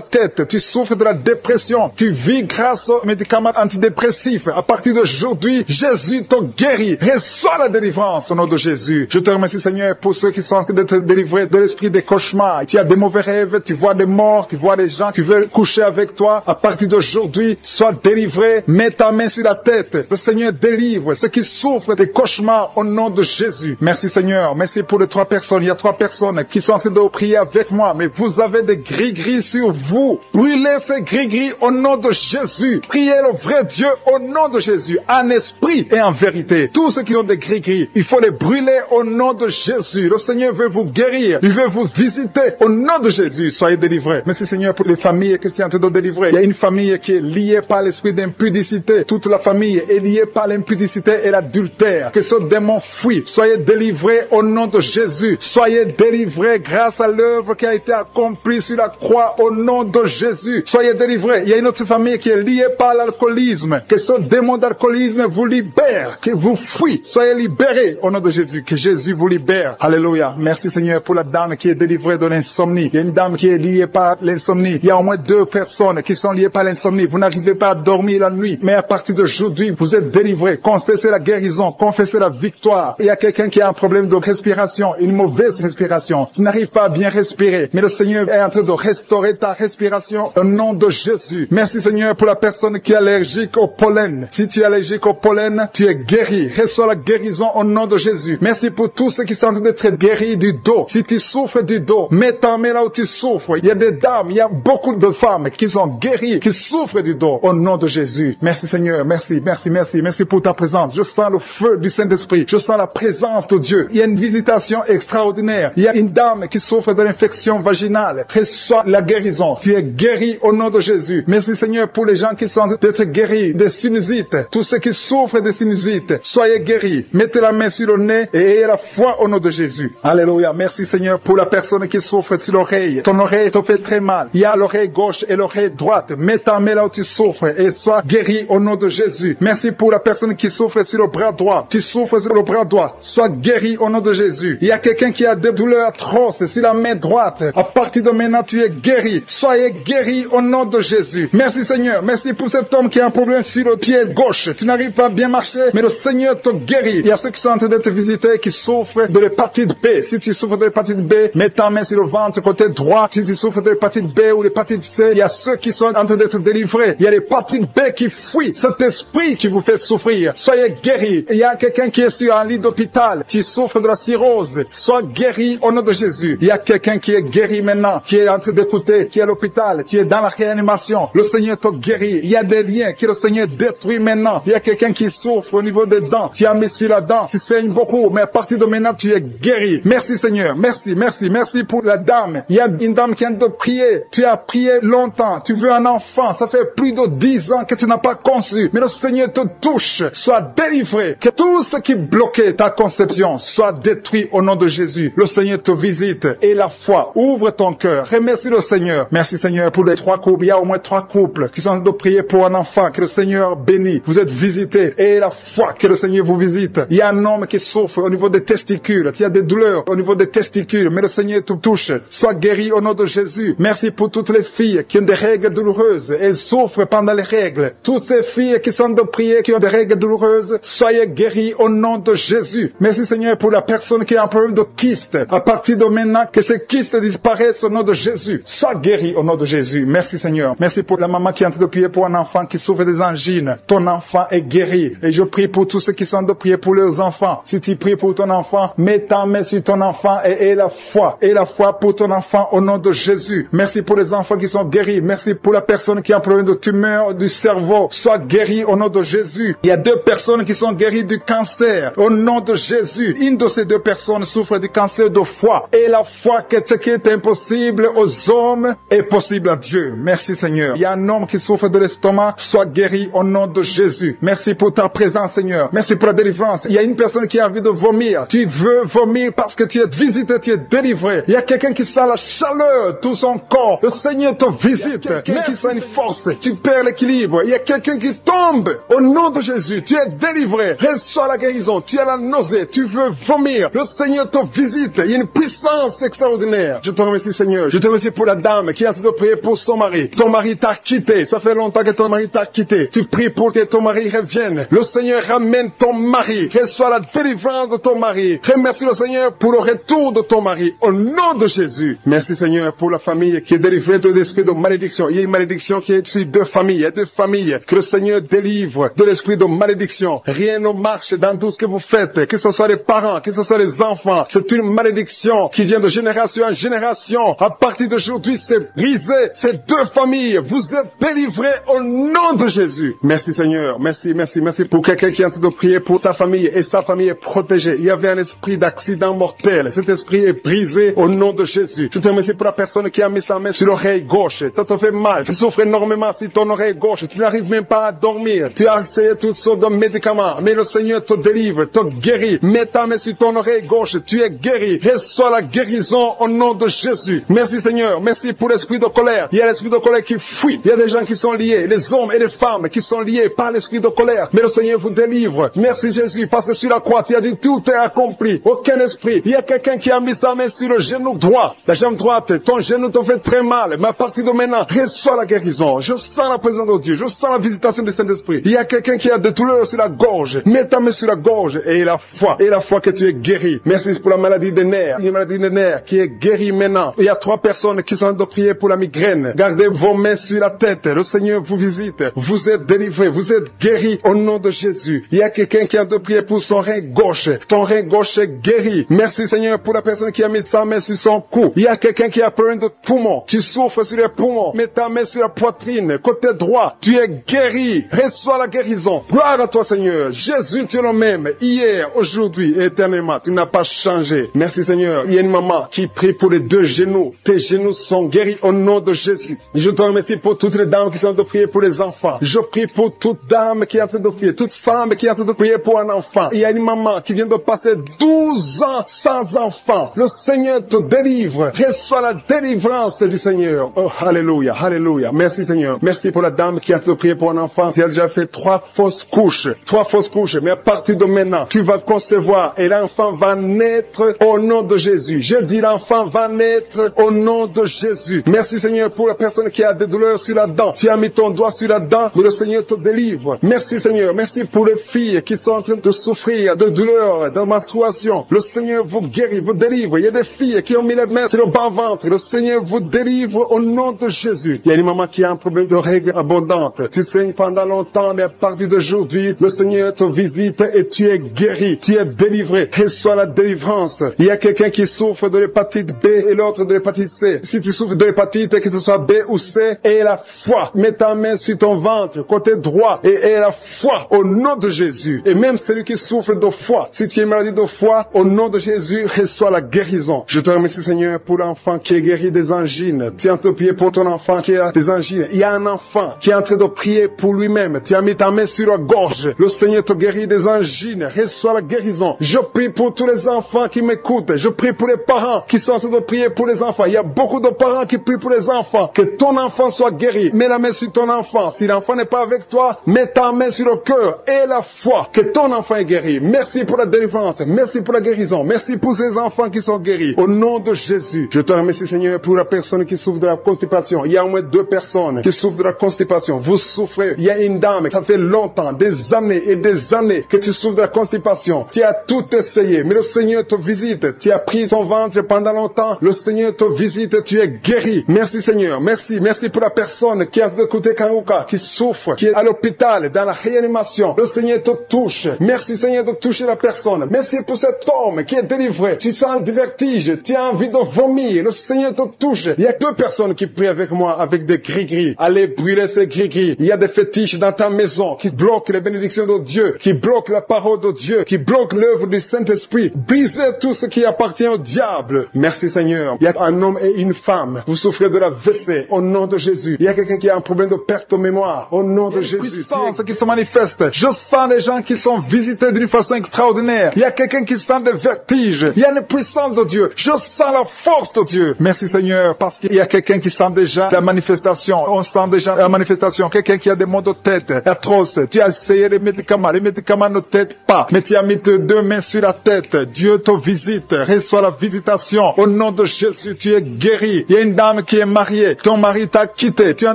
tête. Tu souffres de la dépression. Tu vis grâce aux médicaments antidépressifs. À partir d'aujourd'hui, Jésus te guérit. Reçois la délivrance au nom de Jésus. Je te remercie Seigneur pour ceux qui sont en train d'être délivrés de l'esprit des cauchemars. Tu as des mauvais rêves, tu vois des morts, tu vois des gens qui veulent coucher avec toi. À partir d'aujourd'hui, sois délivré. Mets ta main sur la tête. Le Seigneur délivre ceux qui souffrent des cauchemars au nom de Jésus. Merci Seigneur. Merci pour les 3 personnes. Il y a 3 personnes qui sont en train de prier avec moi. Mais vous avez des gris-gris sur vous. Brûlez ces gris-gris au nom de Jésus. Priez le vrai Dieu au nom de Jésus. En esprit et en vérité. Tous ceux qui ont des gris-gris, il faut les brûler au nom de Jésus. Le Seigneur veut vous guérir. Il veut vous visiter au nom de Jésus. Soyez délivrés. Merci Seigneur pour les familles qui sont en train de délivrer. Il y a une famille qui est liée par l'esprit d'impudicité. Toute la famille est liée par l'impudicité et l'adultère. Que ce démon fuit. Soyez délivrés au nom de Jésus. Soyez délivrés grâce à l'œuvre qui a été accomplie sur la croix au nom de Jésus. Soyez délivrés. Il y a une autre famille qui est liée par l'alcoolisme. Que ce démon d'alcoolisme vous libère. Que vous fuit. Soyez libérés au nom de Jésus. Que Jésus vous libère. Alléluia. Merci Seigneur pour la dame qui est délivrée de l'insomnie. Il y a une dame qui est liée par l'insomnie. Il y a au moins 2 personnes qui sont liées par l'insomnie. Vous n'arrivez pas à dormir la nuit. Mais à partir d'aujourd'hui, vous êtes délivrés. Confessez la guérison. Confessez la victoire. Il y a quelqu'un qui a un problème de respiration. Une mauvaise respiration. Tu n'arrives pas à bien respirer. Mais le Seigneur est en train de restaurer ta respiration au nom de Jésus. Merci Seigneur pour la personne qui est allergique au pollen. Si tu es allergique au pollen, tu es guéri. Reçois la guérison au nom de Jésus. Merci pour tous ceux qui sont en train d'être guéris du dos. Si tu souffres du dos, mets ta main là où tu souffres. Il y a des dames, il y a beaucoup de femmes qui sont guéries, qui souffrent du dos au nom de Jésus. Merci Seigneur, merci, merci, merci, merci pour ta présence. Je sens le feu du Saint-Esprit. Je sens la présence de Dieu. Il y a une visitation extraordinaire. Il y a une dame qui souffre de l'infection vaginale. Reçois la guérison. Tu es guéri au nom de Jésus. Merci Seigneur pour les gens qui sont d'être guéris des sinusites. Tous ceux qui souffrent des sinusites, soyez guéris. Mettez la main sur le nez et ayez la foi au nom de Jésus. Alléluia. Merci Seigneur pour la personne qui souffre sur l'oreille. Ton oreille te fait très mal. Il y a l'oreille gauche et l'oreille droite. Mets ta main là où tu souffres et sois guéri au nom de Jésus. Merci pour la personne qui souffre sur le bras droit. Tu souffres sur le bras droit. Sois guéri au nom de Jésus. Il y a quelqu'un qui a des douleurs atroces sur la main droite. À partir de maintenant, tu es guéri. Sois soyez guéris au nom de Jésus. Merci Seigneur, merci pour cet homme qui a un problème sur le pied gauche. Tu n'arrives pas à bien marcher, mais le Seigneur te guérit. Il y a ceux qui sont en train d'être visités qui souffrent de l'hépatite B. Si tu souffres de l'hépatite B, mets ta main sur le ventre côté droit. Si tu souffres de l'hépatite B ou l'hépatite C, il y a ceux qui sont en train d'être délivrés. Il y a l'hépatite B qui fuit. Cet esprit qui vous fait souffrir, soyez guéris. Il y a quelqu'un qui est sur un lit d'hôpital, tu souffres de la cirrhose, sois guéri au nom de Jésus. Il y a quelqu'un qui est guéri maintenant, qui est en train d'écouter, qui est à l'hôpital, tu es dans la réanimation. Le Seigneur te guérit. Il y a des liens que le Seigneur détruit maintenant. Il y a quelqu'un qui souffre au niveau des dents. Tu as mis sur la dent, tu saignes beaucoup, mais à partir de maintenant, tu es guéri. Merci Seigneur, merci, merci, merci pour la dame. Il y a une dame qui vient de prier. Tu as prié longtemps, tu veux un enfant, ça fait plus de 10 ans que tu n'as pas conçu. Mais le Seigneur te touche, sois délivré. Que tout ce qui bloquait ta conception soit détruit au nom de Jésus. Le Seigneur te visite et la foi. Ouvre ton cœur. Remercie le Seigneur. Merci Seigneur pour les 3 couples. Il y a au moins 3 couples qui sont en train de prier pour un enfant. Que le Seigneur bénisse. Vous êtes visités et la foi que le Seigneur vous visite. Il y a un homme qui souffre au niveau des testicules. Il y a des douleurs au niveau des testicules. Mais le Seigneur te touche. Sois guéri au nom de Jésus. Merci pour toutes les filles qui ont des règles douloureuses. Elles souffrent pendant les règles. Toutes ces filles qui sont de prier, qui ont des règles douloureuses, soyez guéris au nom de Jésus. Merci Seigneur pour la personne qui a un problème de kyste. À partir de maintenant, que ces kystes disparaissent au nom de Jésus. Sois guéri au nom de Jésus. Merci Seigneur. Merci pour la maman qui est en train de prier pour un enfant qui souffre des angines. Ton enfant est guéri. Et je prie pour tous ceux qui sont de prier pour leurs enfants. Si tu pries pour ton enfant, mets ta main sur ton enfant et aie la foi. Aie la foi pour ton enfant au nom de Jésus. Merci pour les enfants qui sont guéris. Merci pour la personne qui a un problème de tumeur du cerveau. Sois guéri au nom de Jésus. Il y a 2 personnes qui sont guéries du cancer au nom de Jésus. Une de ces 2 personnes souffre du cancer de foie. Et la foi que ce qui est impossible aux hommes est possible à Dieu. Merci Seigneur. Il y a un homme qui souffre de l'estomac. Sois guéri au nom de Jésus. Merci pour ta présence Seigneur. Merci pour la délivrance. Il y a une personne qui a envie de vomir. Tu veux vomir parce que tu es visité, tu es délivré. Il y a quelqu'un qui sent la chaleur, tout son corps. Le Seigneur te visite. Mais qui sent une force. Tu perds l'équilibre. Il y a quelqu'un qui tombe. Au nom de Jésus, tu es délivré. Reçois la guérison. Tu as la nausée. Tu veux vomir. Le Seigneur te visite. Il y a une puissance extraordinaire. Je te remercie Seigneur. Je te remercie pour la dame qui est en train de prier pour son mari. Ton mari t'a quitté. Ça fait longtemps que ton mari t'a quitté. Tu pries pour que ton mari revienne. Le Seigneur ramène ton mari. Reçois la délivrance de ton mari. Remercie le Seigneur pour le retour de ton mari. Au nom de Jésus. Merci Seigneur pour la famille qui est délivrée de l'esprit de malédiction. Il y a une malédiction qui est sur 2 familles. Il y a 2 familles que le Seigneur délivre de l'esprit de malédiction. Rien ne marche dans tout ce que vous faites. Que ce soit les parents, que ce soit les enfants. C'est une malédiction qui vient de génération en génération. À partir d'aujourd'hui, c'est brisé. Ces 2 familles, vous êtes délivrés au nom de Jésus. Merci Seigneur. Merci, merci, merci pour quelqu'un qui est en train de prier pour sa famille et sa famille est protégée. Il y avait un esprit d'accident mortel. Cet esprit est brisé au nom de Jésus. Je te remercie pour la personne qui a mis sa main sur l'oreille gauche. Ça te fait mal. Tu souffres énormément sur ton oreille gauche. Tu n'arrives même pas à dormir. Tu as essayé toutes sortes de médicaments. Mais le Seigneur te délivre, te guérit. Mets ta main sur ton oreille gauche. Tu es guéri. Reçois la guérison au nom de Jésus. Merci Seigneur. Merci pour l'esprit de colère. Il y a l'esprit de colère qui fuit. Il y a des gens qui sont liés. Les hommes et les femmes qui sont liés par l'esprit de colère. Mais le Seigneur vous délivre. Merci Jésus. Parce que sur la croix, tu as dit tout est accompli. Aucun esprit. Il y a quelqu'un qui a mis sa main sur le genou droit. La jambe droite. Ton genou te fait très mal. Mais à partir de maintenant, reçois la guérison. Je sens la présence de Dieu. Je sens la visitation du Saint-Esprit. Il y a quelqu'un qui a des douleurs sur la gorge. Mets ta main sur la gorge et la foi. Et la foi que tu es guéri. Merci pour la maladie des nerfs. Il y a une maladie des nerfs qui est guérie maintenant. Il y a 3 personnes qui sont en train de prier pour la migraine. Gardez vos mains sur la tête. Le Seigneur vous visite. Vous êtes délivrés. Vous êtes guéris au nom de Jésus. Il y a quelqu'un qui est en train de prier pour son rein gauche. Ton rein gauche est guéri. Merci Seigneur pour la personne qui a mis sa main sur son cou. Il y a quelqu'un qui a problème de poumon. Tu souffres sur les poumons. Mets ta main sur la poitrine. Côté droit. Tu es guéri. Reçois la guérison. Gloire à toi Seigneur. Jésus, tu es le même. Hier, aujourd'hui et éternellement. Tu n'as pas changé. Merci Seigneur. Il y a une maman qui prie pour les 2 genoux. Tes genoux sont guéris au nom de Jésus. Je te remercie pour toutes les dames qui sont en train de prier pour les enfants. Je prie pour toute dame qui est en train de prier. Toute femme qui est en train de prier pour un enfant. Il y a une maman qui vient de passer 12 ans sans enfant. Le Seigneur te délivre. Reçois la délivrance du Seigneur. Oh, alléluia, alléluia. Merci Seigneur. Merci pour la dame qui a te prié pour un enfant. Elle a déjà fait 3 fausses couches. 3 fausses couches. Mais à partir de maintenant, tu vas concevoir et l'enfant va naître au nom de Jésus. Je dis l'enfant va naître au nom de Jésus. Merci Seigneur pour la personne qui a des douleurs sur la dent. Tu as mis ton doigt sur la dent, mais le Seigneur te délivre. Merci Seigneur. Merci pour les filles qui sont en train de souffrir de douleurs, de menstruation. Le Seigneur vous guérit, vous délivre. Il y a des filles qui ont mis les mains sur le bas-ventre. Le Seigneur vous délivre au nom de Jésus. Il y a une maman qui a un problème de règles abondantes. Tu saignes pendant longtemps, mais à partir d'aujourd'hui, le Seigneur te visite et tu es guéri. Tu es délivré. Reçois la délivrance. Il y a quelqu'un qui souffre de l'hépatite B et l'autre de l'hépatite C. Si tu souffres de l'hépatite, que ce soit B ou C, aie la foi. Mets ta main sur ton ventre, côté droit, et aie la foi au nom de Jésus. Et même celui qui souffre de foie, si tu es maladie de foie, au nom de Jésus, reçois la guérison. Je te remercie Seigneur pour l'enfant qui est guéri des angines. Tu es en train de prier pour ton enfant qui a des angines. Il y a un enfant qui est en train de prier pour lui-même. Tu as mis ta main sur la gorge. Le Seigneur te guérit des angines. Reçois la guérison. Je prie pour tous les enfants qui m'écoutent. Je prie pour les parents qui sont en train de prier pour les enfants. Il y a beaucoup de parents qui prient pour les enfants. Que ton enfant soit guéri. Mets la main sur ton enfant. Si l'enfant n'est pas avec toi, mets ta main sur le cœur et la foi. Que ton enfant est guéri. Merci pour la délivrance. Merci pour la guérison. Merci pour ces enfants qui sont guéris. Au nom de Jésus, je te remercie Seigneur pour la personne qui souffre de la constipation. Il y a au moins 2 personnes qui souffrent de la constipation. Vous souffrez. Il y a une dame, ça fait longtemps, des années et des années que tu souffres de la constipation. Tu as tout essayé, mais le Seigneur te visite. Tu as pris ton ventre pendant longtemps. Le Seigneur te visite. Tu es guéri. Merci Seigneur. Merci. Merci pour la personne qui a de côté Kanouka, qui souffre, qui est à l'hôpital, dans la réanimation. Le Seigneur te touche. Merci Seigneur de toucher la personne. Merci pour cet homme qui est délivré. Tu sens des vertiges. Tu as envie de vomir. Le Seigneur te touche. Il y a 2 personnes qui prient avec moi avec des gris-gris. Allez brûler ces gris-gris. Il y a des fétiches dans ta maison qui bloquent les bénédictions de Dieu, qui bloquent la parole de Dieu, qui bloquent l'œuvre du Saint-Esprit. Brisez tout ce qui appartient au diable. Merci Seigneur. Il y a un homme et une femme. Vous souffrez de la WC au nom de Jésus. Il y a quelqu'un qui a un problème de perte de mémoire au nom de Jésus. Puissance qui se manifeste. Je sens les gens qui sont visités d'une façon extraordinaire. Il y a quelqu'un qui sent des vertiges. Il y a une puissance de Dieu. Je sens la force de Dieu. Merci Seigneur parce qu'il y a quelqu'un qui sent déjà la manifestation. On sent déjà la manifestation. Quelqu'un qui a des maux de tête atroces. Tu as essayé les médicaments ne t'aident pas. Mais tu as mis tes 2 mains sur la tête. Dieu te visite. Reçois la visitation. Au nom de Jésus, tu es guéri. Il y a une dame qui est mariée. Ton mari t'a quitté. Tu as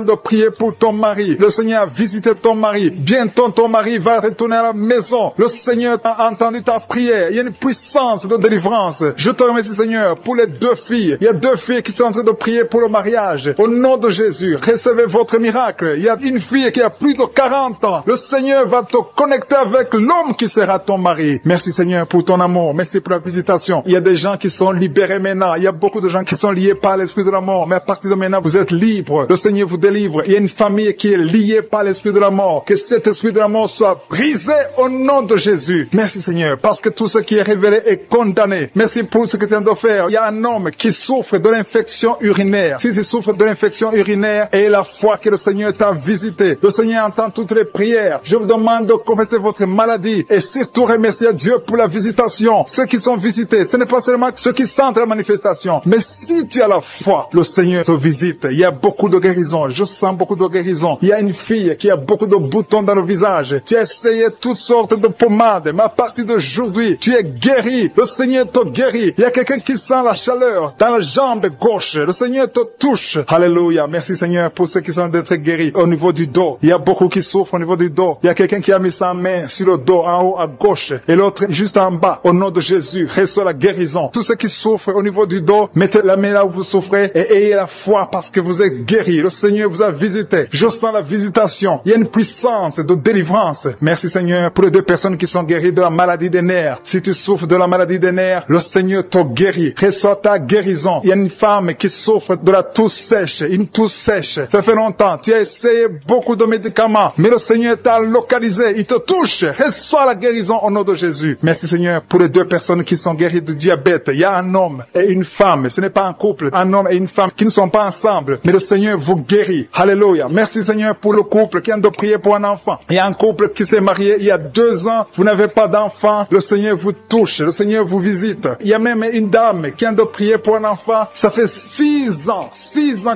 de prier pour ton mari. Le Seigneur a visité ton mari. Bientôt ton mari va retourner à la maison. Le Seigneur a entendu ta prière. Il y a une puissance de délivrance. Je te remercie Seigneur pour les 2 filles. Il y a 2 filles qui sont en train de prier pour le mariage. Au nom de Jésus, recevez votre miracle. Il y a une fille qui a plus de 40 ans. Le Seigneur va te connecter avec l'homme qui sera ton mari. Merci Seigneur pour ton amour. Merci pour la visitation. Il y a des gens qui sont libérés maintenant. Il y a beaucoup de gens qui sont liés par l'esprit de la mort. Mais à partir de maintenant, vous êtes libres. Le Seigneur vous délivre. Il y a une famille qui est liée par l'esprit de la mort. Que cet esprit de la mort soit brisé au nom de Jésus. Merci Seigneur parce que tout ce qui est révélé est condamné. Merci pour ce que tu viens de faire. Il y a un homme qui souffre de l'infection urinaire. Si tu souffres de l'infection urinaire, aie la foi que le Seigneur t'a visité. Le Seigneur entend toutes les prières. Je vous demande de confesser votre maladie et surtout remercier Dieu pour la visitation. Ceux qui sont visités, ce n'est pas seulement ceux qui sentent la manifestation, mais si tu as la foi, le Seigneur te visite. Il y a beaucoup de guérison. Je sens beaucoup de guérison. Il y a une fille qui a beaucoup de boutons dans le visage. Tu as essayé toutes sortes de pommades, mais à partir d'aujourd'hui, tu es guéri. Le Seigneur te guérit. Il y a quelqu'un qui sent la chaleur dans la jambe gauche. Le Seigneur te touche. Alléluia. Merci Seigneur pour ceux qui sont d'être guéris au niveau du dos. Il y a beaucoup qui souffrent au niveau du dos. Il y a quelqu'un qui a mis sa main sur le dos en haut à gauche et l'autre juste en bas. Au nom de Jésus, reçois la guérison. Tous ceux qui souffrent au niveau du dos, mettez la main là où vous souffrez et ayez la foi parce que vous êtes guéris. Le Seigneur vous a visité. Je sens la visitation. Il y a une puissance de délivrance. Merci Seigneur pour les 2 personnes qui sont guéries de la maladie des nerfs. Si tu souffres de la maladie des nerfs, le Seigneur te guérit. Reçois ta guérison. Il y a une femme qui souffre de la toux sèche. Une toux sèche. Ça fait longtemps. Tu as essayé beaucoup de médicaments, mais le Seigneur t'a localisé. Il te touche. Reçois la guérison au nom de Jésus. Merci Seigneur pour les 2 personnes qui sont guéries du diabète. Il y a un homme et une femme. Ce n'est pas un couple. Un homme et une femme qui ne sont pas ensemble, mais le Seigneur vous guérit. Alléluia. Merci Seigneur pour le couple qui vient de prier pour un enfant. Il y a un couple qui s'est marié il y a 2 ans. Vous n'avez pas d'enfant. Le Seigneur vous touche. Le Seigneur vous visite. Il y a même une dame qui vient de prier pour un enfant. Ça fait 6 ans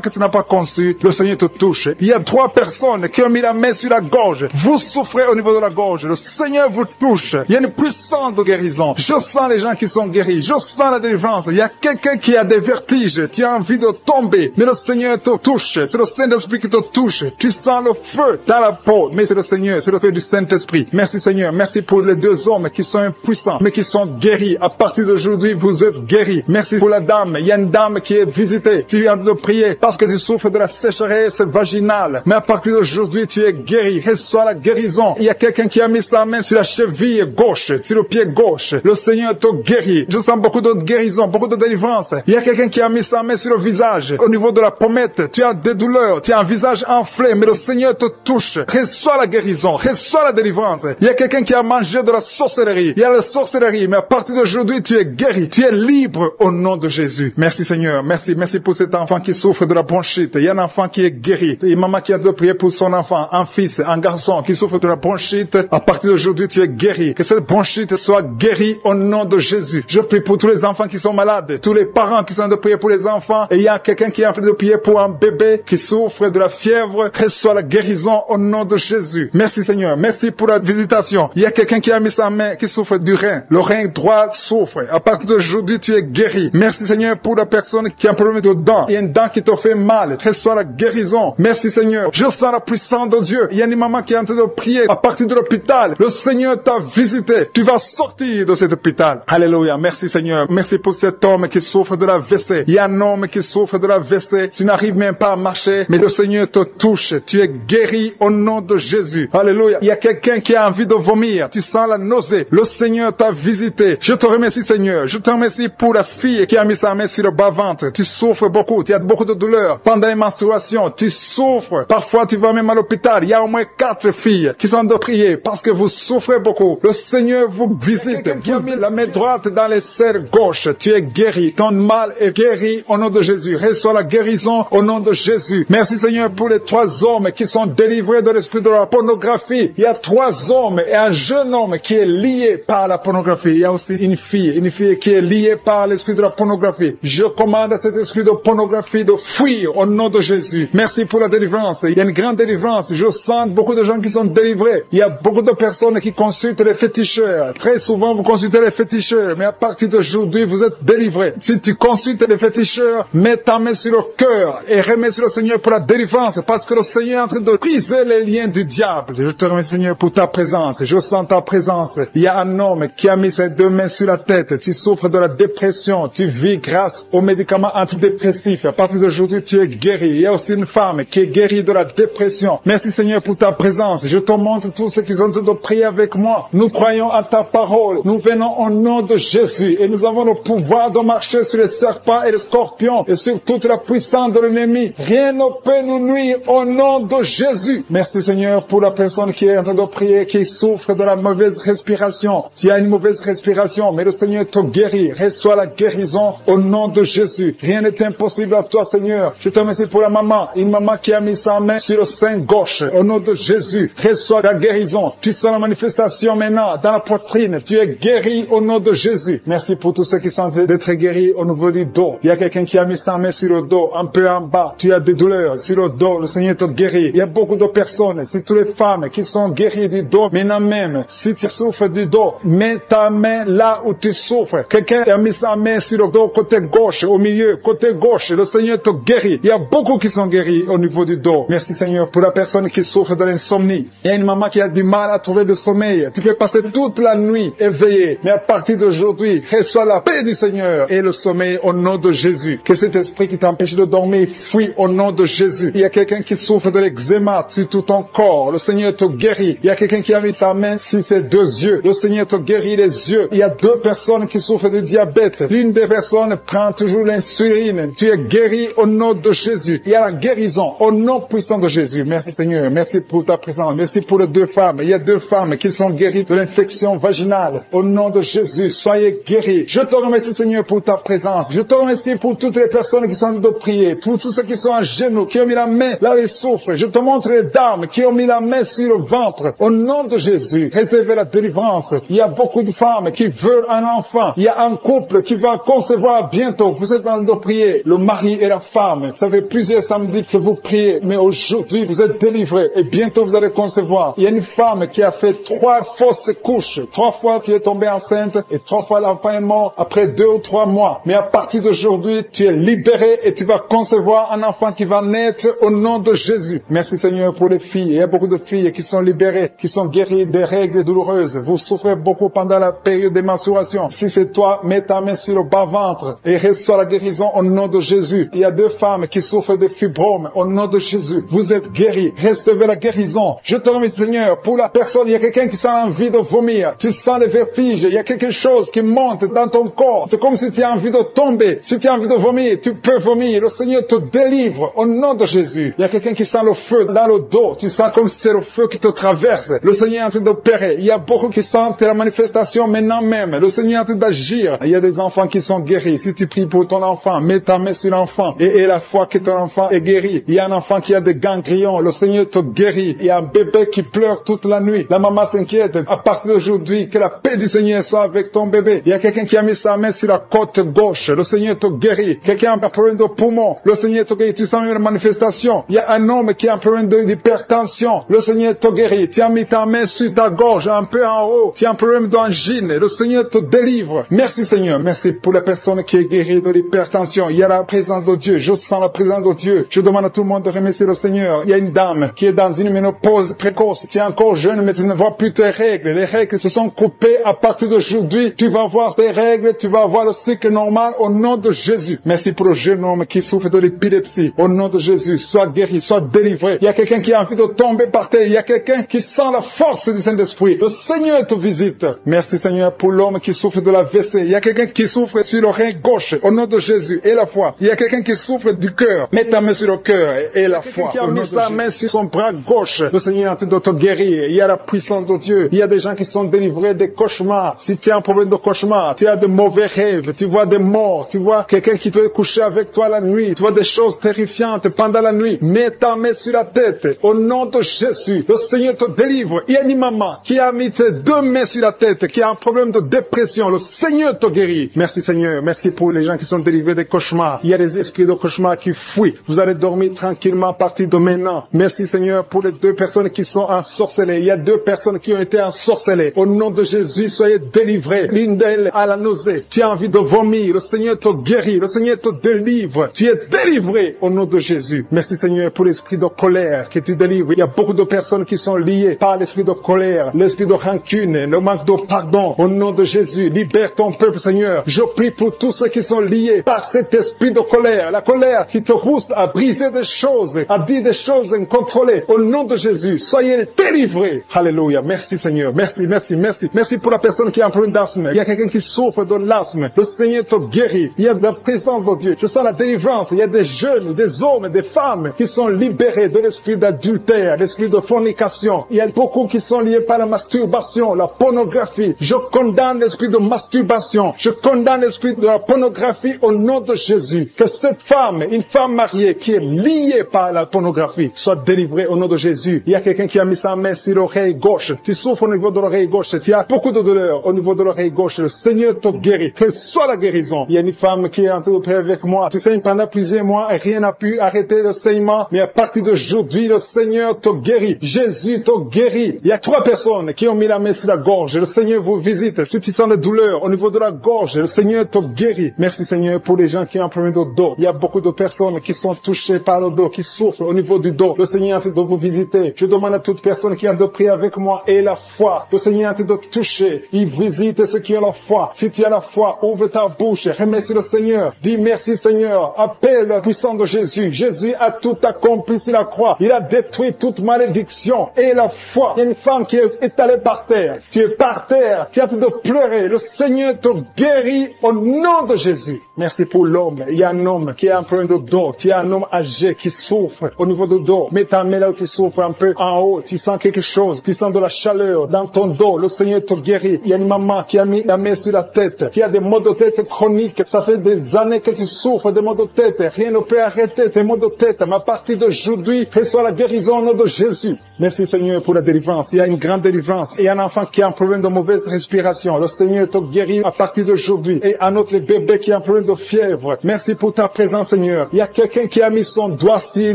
que tu n'as pas conçu. Le Seigneur te touche. Il y a 3 personnes qui ont mis la main sur la gorge. Vous souffrez au niveau de la gorge. Le Seigneur vous touche. Il y a une puissance de guérison. Je sens les gens qui sont guéris. Je sens la délivrance. Il y a quelqu'un qui a des vertiges. Tu as envie de tomber. Mais le Seigneur te touche. C'est le Saint-Esprit qui te touche. Tu sens le feu dans la peau. Mais c'est le Seigneur, c'est le feu du Saint-Esprit. Merci Seigneur. Merci pour les deux hommes qui sont impuissants, mais qui sont guéris. À partir d'aujourd'hui, vous êtes guéris. Merci pour la dame. Il y a une dame qui est visitée. Tu es en train de prier parce que tu souffres de la sécheresse vaginale. Mais à partir d'aujourd'hui, tu es guéri. Reçois la guérison. Il y a quelqu'un qui a mis sa main sur la cheville gauche, sur le pied gauche. Le Seigneur te guérit. Je sens beaucoup de guérison, beaucoup de délivrance. Il y a quelqu'un qui a mis sa main sur le visage. Au niveau de la pommette, tu as des douleurs. Tu as un visage enflé, mais le Seigneur te touche. Reçois la guérison. Reçois la délivrance. Il y a quelqu'un qui a mangé de la sorcellerie. Il y a la sorcellerie, mais à partir d'aujourd'hui, tu es guéri. Tu es libre au nom de Jésus. Merci Seigneur. Merci. Merci pour cet enfant qui souffre de la bronchite. Il y a un enfant qui est guéri. Et maman qui a de prier pour son enfant, un fils, un garçon qui souffre de la bronchite. À partir d'aujourd'hui, tu es guéri. Que cette bronchite soit guérie au nom de Jésus. Je prie pour tous les enfants qui sont malades, tous les parents qui sont en train de prier pour les enfants. Et il y a quelqu'un qui est en train de prier pour un bébé qui souffre de la fièvre. Reçois la guérison au nom de Jésus. Merci Seigneur. Merci pour la visitation. Il y a quelqu'un qui a mis sa main qui souffre du rein. Le rein droit souffre. À partir d'aujourd'hui, tu es guéri. Merci Seigneur pour la personne qui a un problème de dents. Il y a une dent qui te fait mal. Reçois la guérison. Merci Seigneur. Je sens la puissance de Dieu. Il y a une maman qui est en train de prier à partir de l'hôpital. Le Seigneur t'a visité. Tu vas sortir de cet hôpital. Alléluia. Merci Seigneur. Merci pour cet homme qui souffre de la WC. Il y a un homme qui souffre de la WC. Tu n'arrives même pas à marcher, mais le Seigneur te touche. Tu es guéri au nom de Jésus. Alléluia. Il y a quelqu'un qui a envie de vomir. Tu sens la nausée. Le Seigneur t'a visité. Je te remercie Seigneur. Je te remercie pour la fille qui a mis sa main sur le bas-ventre. Tu souffres beaucoup. Tu as beaucoup de douleurs. Pendant les menstruations, tu souffres. Parfois, tu vas même à l'hôpital. Il y a au moins 4 filles qui sont de prier parce que vous souffrez beaucoup. Le Seigneur vous visite. Vous mis la main droite dans les serres gauche. Tu es guéri. Ton mal est guéri au nom de Jésus. Reçois la guérison au nom de Jésus. Merci Seigneur pour les 3 hommes qui sont délivrés de l'esprit de la pornographie. Il y a 3 hommes et un jeune homme qui est lié par la pornographie. Il y a aussi une fille qui est liée par l'esprit de la pornographie. Je commande à cet esprit de pornographie de fuir au nom de Jésus. Merci pour la délivrance. Il y a une grande délivrance. Je sens beaucoup de gens qui sont délivrés. Il y a beaucoup de personnes qui consultent les féticheurs. Très souvent, vous consultez les féticheurs, mais à partir d'aujourd'hui, vous êtes délivrés. Si tu consultes les féticheurs, mets ta main sur le cœur et remercie le Seigneur pour la délivrance, parce que le Seigneur est en train de briser les liens du diable. Je te remercie Seigneur pour ta présence. Je sens ta présence. Il y a un homme qui a mis ses 2 mains sur la tête. Tu souffres de la dépression. Tu vis grâce aux médicaments antidépressifs. À partir d'aujourd'hui, tu es guéri. Il y a aussi une femme qui est guérie de la dépression. Merci Seigneur pour ta présence. Je te montre tous ceux qui sont en train de prier avec moi. Nous croyons à ta parole. Nous venons au nom de Jésus et nous avons le pouvoir de marcher sur les serpents et les scorpions et sur toute la puissance de l'ennemi. Rien ne peut nous nuire au nom de Jésus. Merci Seigneur pour la personne qui est en train de prier, qui souffre de la mauvaise respiration. Tu as une mauvaise respiration, mais le Seigneur te guérit. Reçois la guérison au nom de Jésus. Rien n'est impossible à toi Seigneur. Je te remercie pour la maman, une maman qui a mis sa main sur le sein gauche. Au nom de Jésus, reçois la guérison. Tu sens la manifestation maintenant dans la poitrine. Tu es guéri au nom de Jésus. Merci pour tous ceux qui sont d'être guéris au niveau du dos. Il y a quelqu'un qui a mis sa main sur le dos, un peu en bas. Tu as des douleurs sur le dos. Le Seigneur te guérit. Il y a beaucoup de personnes, c'est toutes les femmes qui sont guéries du dos. Maintenant même, si tu souffres du dos, mets ta main là où tu souffres. Quelqu'un a mis sa main sur le dos, côté gauche, au milieu, côté gauche. Le Seigneur te guérit. Il y a beaucoup qui sont guéris au niveau du dos. Merci Seigneur pour la personne qui souffre de l'insomnie. Il y a une maman qui a du mal à trouver le sommeil. Tu peux passer toute la nuit éveillé. Mais à partir d'aujourd'hui, reçois la paix du Seigneur et le sommeil au nom de Jésus. Que cet esprit qui t'empêche de dormir fuit au nom de Jésus. Il y a quelqu'un qui souffre de l'eczéma sur tout ton corps. Le Seigneur te guérit. Il y a quelqu'un qui a mis sa main sur ses 2 yeux. Le Seigneur te guérit les yeux. Il y a 2 personnes qui souffrent de diabète. L'une des personnes prend toujours l'insuline. Tu es guéri au nom de Jésus. Il y a la guérison au nom puissant de Jésus. Merci Seigneur. Merci pour ta présence. Merci pour les 2 femmes. Il y a 2 femmes qui sont guéries de l'infection vaginale. Au nom de Jésus, soyez guéris. Je te remercie Seigneur pour ta présence. Je te remercie pour toutes les personnes qui sont en train de prier. Pour tous ceux qui sont à genoux, qui ont mis la main là où ils souffrent. Je te montre les dames qui ont mis la main sur le ventre. Au nom de Jésus, réservez la délivrance. Il y a beaucoup de femmes qui veulent un enfant. Il y a un couple qui va concevoir bientôt. Vous êtes en train de prier. Le mari et la femme. Ça fait plusieurs samedis que vous priez. Mais aujourd'hui, vous êtes délivrés. Et bientôt, vous allez concevoir. Il y a une femme qui a fait 3 fausses couches. 3 fois, tu es tombée enceinte. Et 3 fois, l'enfant est mort après 2 ou 3 mois. Mais à partir d'aujourd'hui, tu es libéré libérer et tu vas concevoir un enfant qui va naître au nom de Jésus. Merci Seigneur pour les filles. Il y a beaucoup de filles qui sont libérées, qui sont guéries des règles douloureuses. Vous souffrez beaucoup pendant la période des menstruations. Si c'est toi, mets ta main sur le bas-ventre et reçois la guérison au nom de Jésus. Il y a 2 femmes qui souffrent de fibromes au nom de Jésus. Vous êtes guéris. Recevez la guérison. Je te remercie Seigneur pour la personne. Il y a quelqu'un qui sent envie de vomir. Tu sens les vertiges. Il y a quelque chose qui monte dans ton corps. C'est comme si tu as envie de tomber. Si tu as envie de vomir, tu peux vomir. Le Seigneur te délivre au nom de Jésus. Il y a quelqu'un qui sent le feu dans le dos. Tu sens comme si c'est le feu qui te traverse. Le Seigneur est en train d'opérer. Il y a beaucoup qui sentent la manifestation maintenant même. Le Seigneur est en train d'agir. Il y a des enfants qui sont guéris. Si tu pries pour ton enfant, mets ta main sur l'enfant et la foi que ton enfant est guéri. Il y a un enfant qui a des ganglions. Le Seigneur te guérit. Il y a un bébé qui pleure toute la nuit. La maman s'inquiète. À partir d'aujourd'hui, que la paix du Seigneur soit avec ton bébé. Il y a quelqu'un qui a mis sa main sur la côte gauche. Le Seigneur te guérit. Quelqu'un a un problème de poumon. Le Seigneur te guérit. Tu sens une manifestation. Il y a un homme qui a un problème d'hypertension. Le Seigneur te guérit. Tu as mis ta main sur ta gorge, un peu en haut. Tu as un problème d'angine. Le Seigneur te délivre. Merci Seigneur. Merci pour la personne qui est guérie de l'hypertension. Il y a la présence de Dieu. Je sens la présence de Dieu. Je demande à tout le monde de remercier le Seigneur. Il y a une dame qui est dans une ménopause précoce. Tu es encore jeune, mais tu ne vois plus tes règles. Les règles se sont coupées. À partir d'aujourd'hui, tu vas voir tes règles. Tu vas voir le cycle normal au nom de Jésus. Merci pour le jeune homme qui souffre de l'épilepsie. Au nom de Jésus, sois guéri, sois délivré. Il y a quelqu'un qui a envie de tomber par terre. Il y a quelqu'un qui sent la force du Saint-Esprit. Le Seigneur te visite. Merci Seigneur pour l'homme qui souffre de la WC. Il y a quelqu'un qui souffre sur l'oreille gauche. Au nom de Jésus et la foi. Il y a quelqu'un qui souffre du cœur. Mets ta main sur le cœur et la foi. Qui a mis sa main sur son bras gauche. Le Seigneur est en train de te guérir. Il y a la puissance de Dieu. Il y a des gens qui sont délivrés des cauchemars. Si tu as un problème de cauchemar, tu as de mauvais rêves, tu vois des morts, tu vois quelqu'un qui veut coucher avec toi la nuit, tu vois des choses terrifiantes pendant la nuit. Mets ta main sur la tête. Au nom de Jésus, le Seigneur te délivre. Il y a une maman qui a mis ses 2 mains sur la tête, qui a un problème de dépression. Le Seigneur te guérit. Merci Seigneur. Merci pour les gens qui sont délivrés des cauchemars. Il y a des esprits de cauchemar qui fuient. Vous allez dormir tranquillement à partir de maintenant. Merci Seigneur pour les 2 personnes qui sont ensorcelées. Il y a 2 personnes qui ont été ensorcelées. Au nom de Jésus, soyez délivrés. L'une d'elles a la nausée. Tu as envie de vomir. Le Seigneur te guérit. Le Seigneur te délivre. Tu es délivré au nom de Jésus. Merci Seigneur pour l'esprit de colère que tu délivres. Il y a beaucoup de personnes qui sont liées par l'esprit de colère, l'esprit de rancune, le manque de pardon. Au nom de Jésus, libère ton peuple Seigneur. Je prie pour tous ceux qui sont liés par cet esprit de colère. La colère qui te pousse à briser des choses, à dire des choses incontrôlées. Au nom de Jésus, soyez délivrés. Alléluia. Merci Seigneur. Merci, merci, merci. Merci pour la personne qui a un problème d'asthme. Il y a quelqu'un qui souffre de l'asthme. Le Seigneur te guérit. Il y a de la présence de Dieu. Je sens la délivrance. Il y a des jeunes, des hommes, des femmes qui sont libérés de l'esprit d'adultère, l'esprit de fornication. Il y a beaucoup qui sont liés par la masturbation, la pornographie. Je condamne l'esprit de masturbation. Je condamne l'esprit de la pornographie au nom de Jésus. Que cette femme, une femme mariée qui est liée par la pornographie, soit délivrée au nom de Jésus. Il y a quelqu'un qui a mis sa main sur l'oreille gauche. Tu souffres au niveau de l'oreille gauche. Tu as beaucoup de douleur au niveau de l'oreille gauche. Le Seigneur te guérit. Que soit la guérison. Il y a une femme qui est en train de prier avec moi. Tu saignes pendant plusieurs mois et rien n'a pu arrêter le saignement. Mais à partir d'aujourd'hui, le Seigneur te guérit. Jésus te guérit. Il y a 3 personnes qui ont mis la main sur la gorge. Le Seigneur vous visite. Si tu sens des douleurs au niveau de la gorge, le Seigneur te guérit. Merci Seigneur pour les gens qui ont un problème de dos. Il y a beaucoup de personnes qui sont touchées par le dos, qui souffrent au niveau du dos. Le Seigneur est en train de vous visiter. Je demande à toute personne qui a de prier avec moi et la foi. Le Seigneur est en train de toucher. Il visite ceux qui ont la foi. Si tu as la foi, ouvre ta bouche. Remercie le Seigneur. Dis merci Seigneur. Appelle la puissance de Jésus. Jésus a tout accompli sur la croix. Il a détruit toute malédiction. Et la foi. Il y a une femme qui est étalée par terre. Tu es par terre. Tu es en train de pleurer. Le Seigneur te guérit au nom de Jésus. Merci pour l'homme. Il y a un homme qui a un problème de dos. Tu as un homme âgé qui souffre au niveau du dos. Mets ta main là où tu souffres un peu en haut. Tu sens quelque chose. Tu sens de la chaleur dans ton dos. Le Seigneur te guérit. Il y a une maman qui a mis la main sur la tête. Tu as des maux de tête chroniques. Ça fait des années que tu souffres de maux de tête. Rien ne peut arrêter tes maux de tête. Mais à partir d'aujourd'hui, reçois la guérison au nom de Jésus. Merci Seigneur pour la délivrance. Il y a une grande délivrance. Il y a un enfant qui a un problème de mauvaise respiration. Le Seigneur te guérit à partir d'aujourd'hui. Et un autre bébé qui a un problème de fièvre. Merci pour ta présence Seigneur. Il y a quelqu'un qui a mis son doigt sur